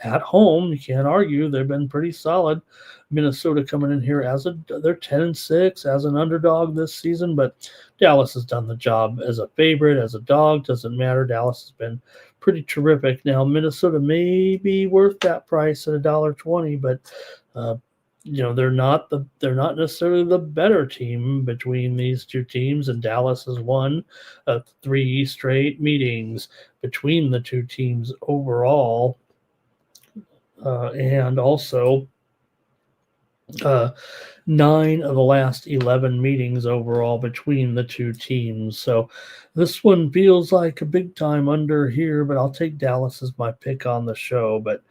at home. You can't argue. They've been pretty solid. Minnesota coming in here they're 10-6 as an underdog this season, but Dallas has done the job as a favorite, as a dog. Doesn't matter. Dallas has been pretty terrific. Now Minnesota may be worth that price at $1.20, but they're not necessarily the better team between these two teams, and Dallas has won 3 straight meetings between the two teams overall, and also 9 of the last 11 meetings overall between the two teams. So this one feels like a big time under here, but I'll take Dallas as my pick on the show. But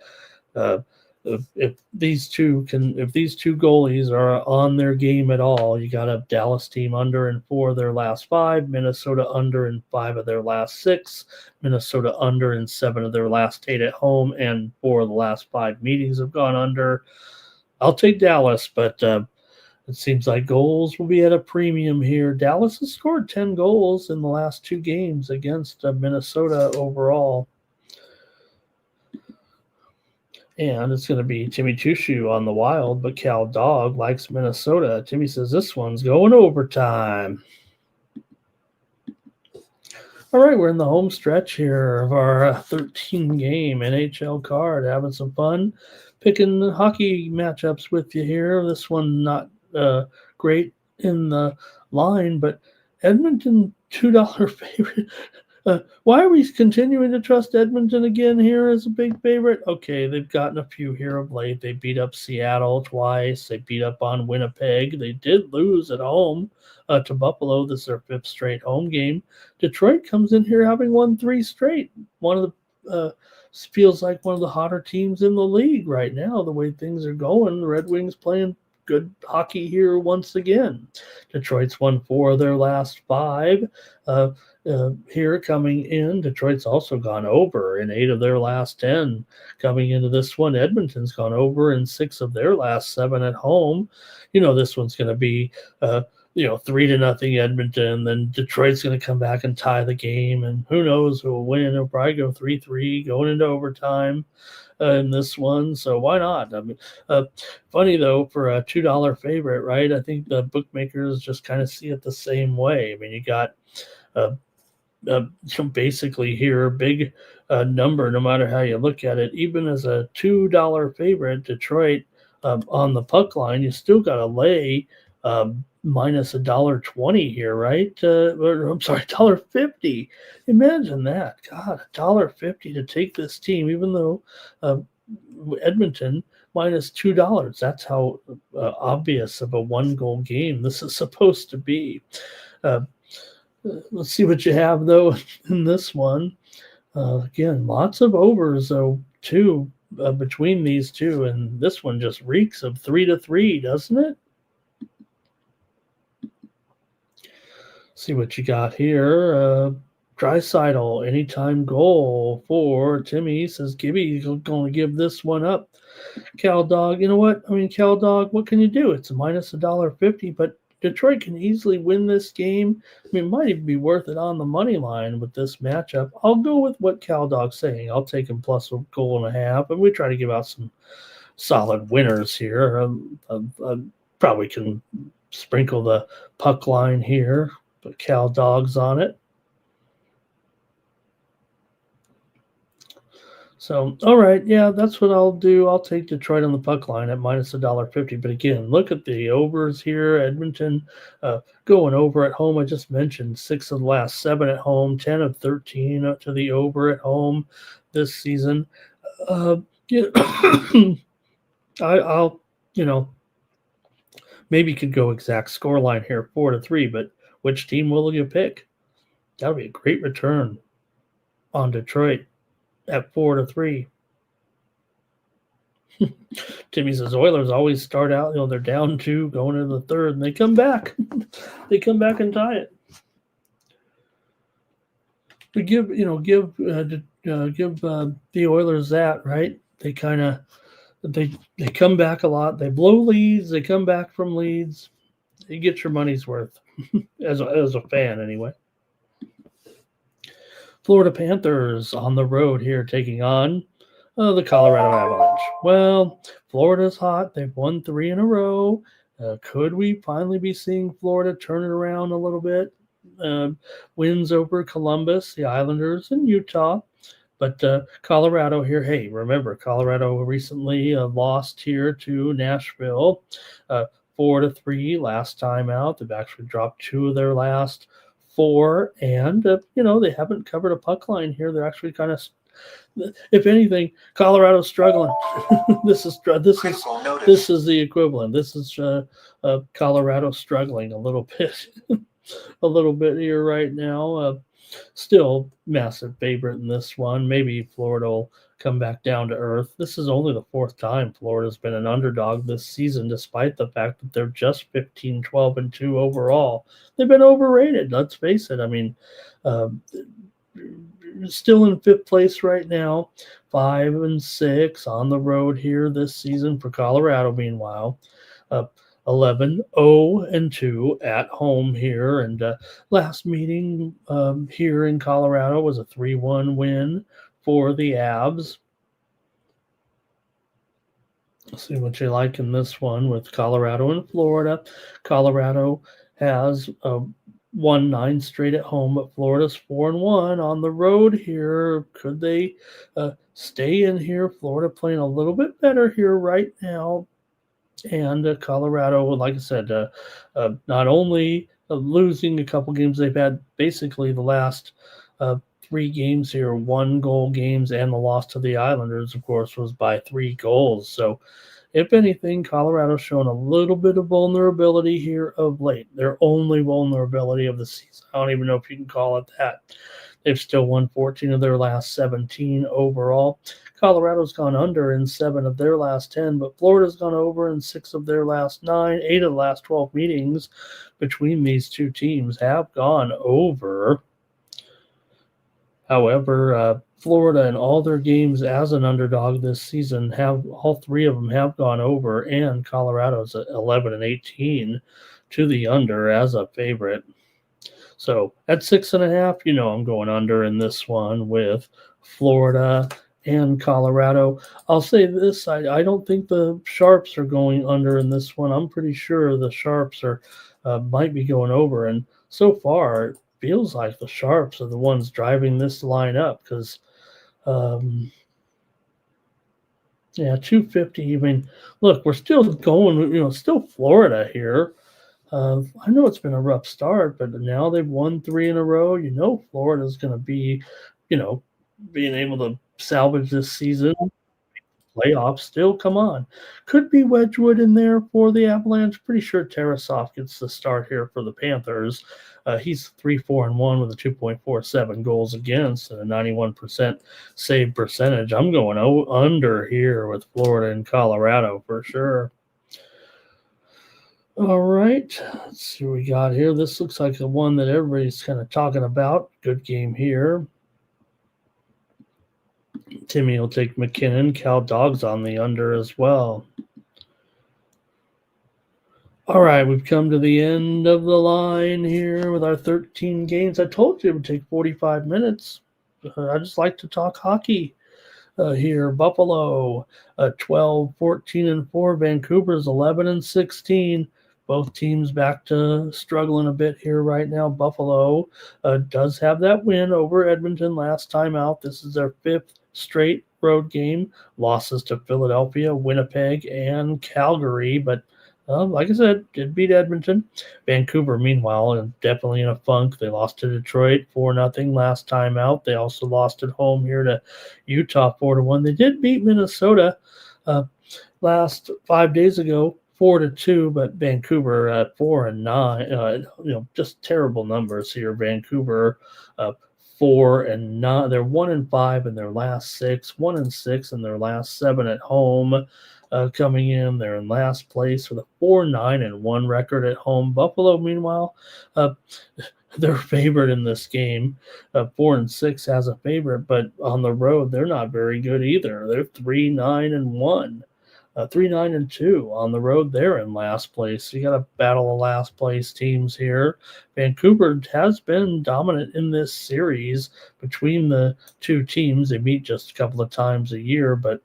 if these two goalies are on their game at all, you got a Dallas team under in 4 of their last 5, Minnesota under in 5 of their last 6, Minnesota under in 7 of their last 8 at home, and 4 of the last 5 meetings have gone under. I'll take Dallas, but it seems like goals will be at a premium here. Dallas has scored 10 goals in the last 2 games against Minnesota overall. And it's going to be Timmy Chushu on the Wild, but Cal Dog likes Minnesota. Timmy says this one's going overtime. All right, we're in the home stretch here of our 13-game NHL card. Having some fun picking hockey matchups with you here. This one not great in the line, but Edmonton $2 favorite. Why are we continuing to trust Edmonton again here as a big favorite? Okay, they've gotten a few here of late. They beat up Seattle twice. They beat up on Winnipeg. They did lose at home to Buffalo. This is their 5th straight home game. Detroit comes in here having won 3 straight. One of the feels like one of the hotter teams in the league right now, the way things are going. The Red Wings playing good hockey here once again. Detroit's won 4 of their last 5. Here coming in, Detroit's also gone over in 8 of their last 10. Coming into this one, Edmonton's gone over in 6 of their last 7 at home. This one's going to be 3-0 Edmonton. Then Detroit's going to come back and tie the game, and who knows who will win? It'll probably go 3-3 going into overtime in this one. So why not? I mean, funny though, for a $2 favorite, right? I think the bookmakers just kind of see it the same way. I mean, you got uh, basically here big number, no matter how you look at it. Even as a $2 favorite, Detroit on the puck line, you still got to lay minus $1.20 here, right? I'm sorry, $1.50. Imagine that. God, $1.50 to take this team, even though Edmonton minus $2. That's how obvious of a 1-goal game this is supposed to be. Let's see what you have though in this one. Again, lots of overs though too between these two, and this one just reeks of 3-3, doesn't it? See what you got here. Draisaitl, anytime goal for Timmy. Says Gibby's going to give this one up. Cal Dog, you know what? I mean, Cal Dog, what can you do? It's a minus $1.50, but Detroit can easily win this game. I mean, it might even be worth it on the money line with this matchup. I'll go with what Cal Dog's saying. I'll take him plus a goal and a half, and we try to give out some solid winners here. Probably can sprinkle the puck line here, but Cal Dog's on it. So, all right, yeah, that's what I'll do. I'll take Detroit on the puck line at minus $1.50. But again, look at the overs here. Edmonton going over at home. I just mentioned 6 of the last 7 at home, 10 of 13 up to the over at home this season. I'll maybe could go exact score line here, 4-3. But which team will you pick? That'll be a great return on Detroit at 4-3. Timmy says Oilers always start out, they're down 2 going into the third, and they come back. They come back and tie it. We give the Oilers that, right? They kind of they come back a lot. They blow leads. They come back from leads. You get your money's worth as a fan, anyway. Florida Panthers on the road here taking on the Colorado Avalanche. Well, Florida's hot. They've won 3 in a row. Could we finally be seeing Florida turn it around a little bit? Wins over Columbus, the Islanders, and Utah. But Colorado here, hey, remember, Colorado recently lost here to Nashville 4-3 last time out. They've actually dropped 2 of their last 4, and they haven't covered a puck line here. They're actually kind of, if anything, Colorado's struggling. This is the equivalent. This is Colorado struggling a little bit here right now. Still massive favorite in this one. Maybe Florida will come back down to earth. This is only the 4th time Florida's been an underdog this season, despite the fact that they're just 15-12-2 overall. They've been overrated, let's face it. I mean, still in 5th place right now, 5-6 on the road here this season for Colorado. Meanwhile, 11-0-2 at home here, and last meeting here in Colorado was a 3-1 win for the Abs. Let's see what you like in this one with Colorado and Florida. Colorado has won 9 straight at home, but Florida's 4-1 on the road here. Could they stay in here? Florida playing a little bit better here right now. And Colorado, like I said, not only losing a couple games, they've had basically the last 3 games here, 1-goal games, and the loss to the Islanders, of course, was by 3 goals. So, if anything, Colorado's shown a little bit of vulnerability here of late. Their only vulnerability of the season. I don't even know if you can call it that. They've still won 14 of their last 17 overall. Colorado's gone under in 7 of their last 10, but Florida's gone over in 6 of their last 9. 8 of the last 12 meetings between these two teams have gone over. However, Florida in all their games as an underdog this season all 3 of them have gone over, and Colorado's at 11-18 to the under as a favorite. So at 6.5, I'm going under in this one with Florida and Colorado. I'll say this: I don't think the Sharps are going under in this one. I'm pretty sure the Sharps are might be going over. And so far, it feels like the Sharps are the ones driving this line up because, yeah, 250. I mean, look, we're still going. Still Florida here. I know it's been a rough start, but now they've won 3 in a row. Florida's going to be, you know, being able to salvage this season. Playoffs still, come on. Could be Wedgwood in there for the Avalanche. Pretty sure Tarasov gets the start here for the Panthers. He's 3-4-1 with a 2.47 goals against and a 91% save percentage. I'm going under here with Florida and Colorado for sure. All right, let's see what we got here. This looks like the one that everybody's kind of talking about. Good game here. Timmy will take McKinnon. Cal Dogs on the under as well. All right, we've come to the end of the line here with our 13 games. I told you it would take 45 minutes. I just like to talk hockey. Here, Buffalo, 12, 14, and 4. Vancouver's 11 and 16. Both teams back to struggling a bit here right now. Buffalo does have that win over Edmonton last time out. This is their 5th straight road game. Losses to Philadelphia, Winnipeg, and Calgary, but like I said, did beat Edmonton. Vancouver, meanwhile, definitely in a funk. They lost to Detroit 4-0 last time out. They also lost at home here to Utah 4-1. They did beat Minnesota last 5 days ago 4-2, but Vancouver at 4-9. Just terrible numbers here. Vancouver 4-9. They're 1-5 in their last 6, 1-6 in their last 7 at home. Coming in, they're in last place with a 4-9-1 record at home. Buffalo, meanwhile, they're favored in this game. 4-6 as a favorite, but on the road, they're not very good either. They're 3-9-1. 3-9-2 on the road. They're in last place. So you got to battle the last place teams here. Vancouver has been dominant in this series between the two teams. They meet just a couple of times a year, but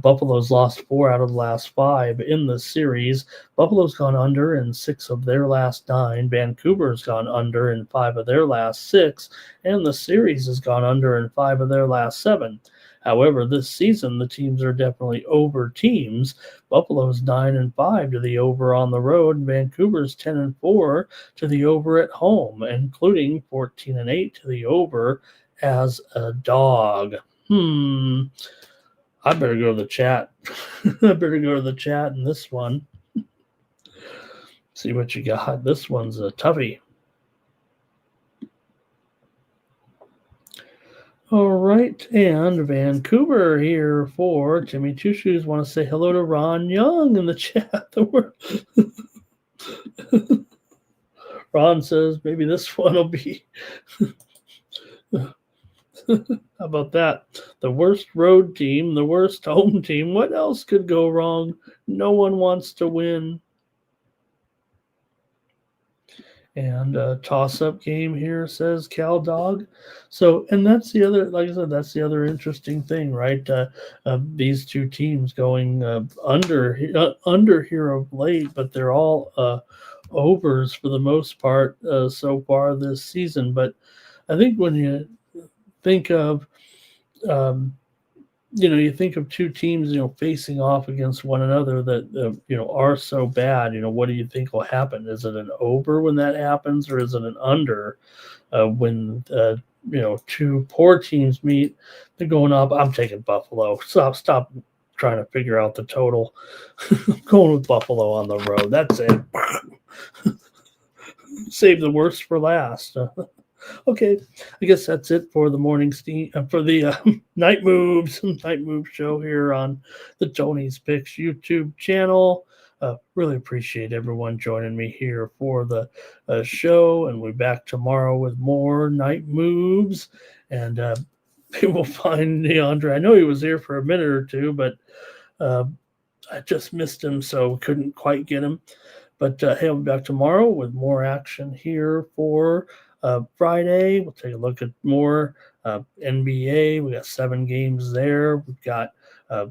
Buffalo's lost 4 out of the last 5 in the series. Buffalo's gone under in 6 of their last 9. Vancouver's gone under in 5 of their last 6, and the series has gone under in 5 of their last 7. However, this season, the teams are definitely over teams. Buffalo's 9-5 to the over on the road, and Vancouver's 10-4 to the over at home, including 14-8 to the over as a dog. I better go to the chat. I better go to the chat in this one. See what you got. This one's a toughie. All right, and Vancouver here for Jimmy Two Shoes. Want to say hello to Ron Young in the chat. Ron says maybe this one will be. How about that? The worst road team, the worst home team. What else could go wrong? No one wants to win. And a toss-up game here, says Cal Dog. So, and that's the other, like I said, that's the other interesting thing, right? These two teams going under here of late, but they're all overs for the most part so far this season. But I think when you think of you think of two teams, facing off against one another that, are so bad, what do you think will happen? Is it an over when that happens, or is it an under when, two poor teams meet? They're going up. I'm taking Buffalo. Stop trying to figure out the total. I'm going with Buffalo on the road. That's it. Save the worst for last. Okay, I guess that's it for the morning for the night move show here on the Tony's Picks YouTube channel. Really appreciate everyone joining me here for the show, and we'll be back tomorrow with more night moves. And we'll find DeAndre. I know he was here for a minute or two, but I just missed him, so couldn't quite get him. But hey, we'll be back tomorrow with more action here for Friday. We'll take a look at more NBA. We got 7 games there. We've got a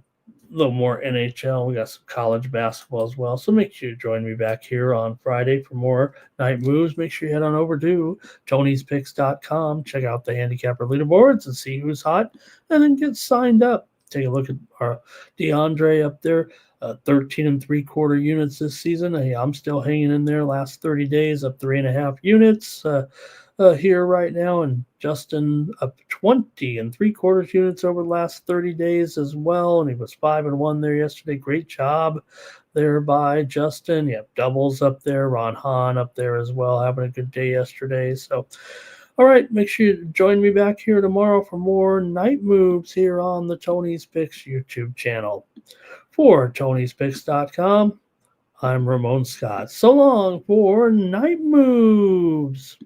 little more NHL. We got some college basketball as well. So make sure you join me back here on Friday for more night moves. Make sure you head on over to Tony'sPicks.com. Check out the handicapper leaderboards and see who's hot, and then get signed up. Take a look at our DeAndre up there. 13 3/4 units this season. Hey, I'm still hanging in there. Last 30 days, up 3.5 units here right now, and Justin up 20 3/4 units over the last 30 days as well. And he was 5-1 there yesterday. Great job there by Justin. You have doubles up there. Ron Hahn up there as well, having a good day yesterday. So, all right, make sure you join me back here tomorrow for more night moves here on the Tony's Picks YouTube channel. For Tony'sPicks.com, I'm Ramon Scott. So long for Night Moves.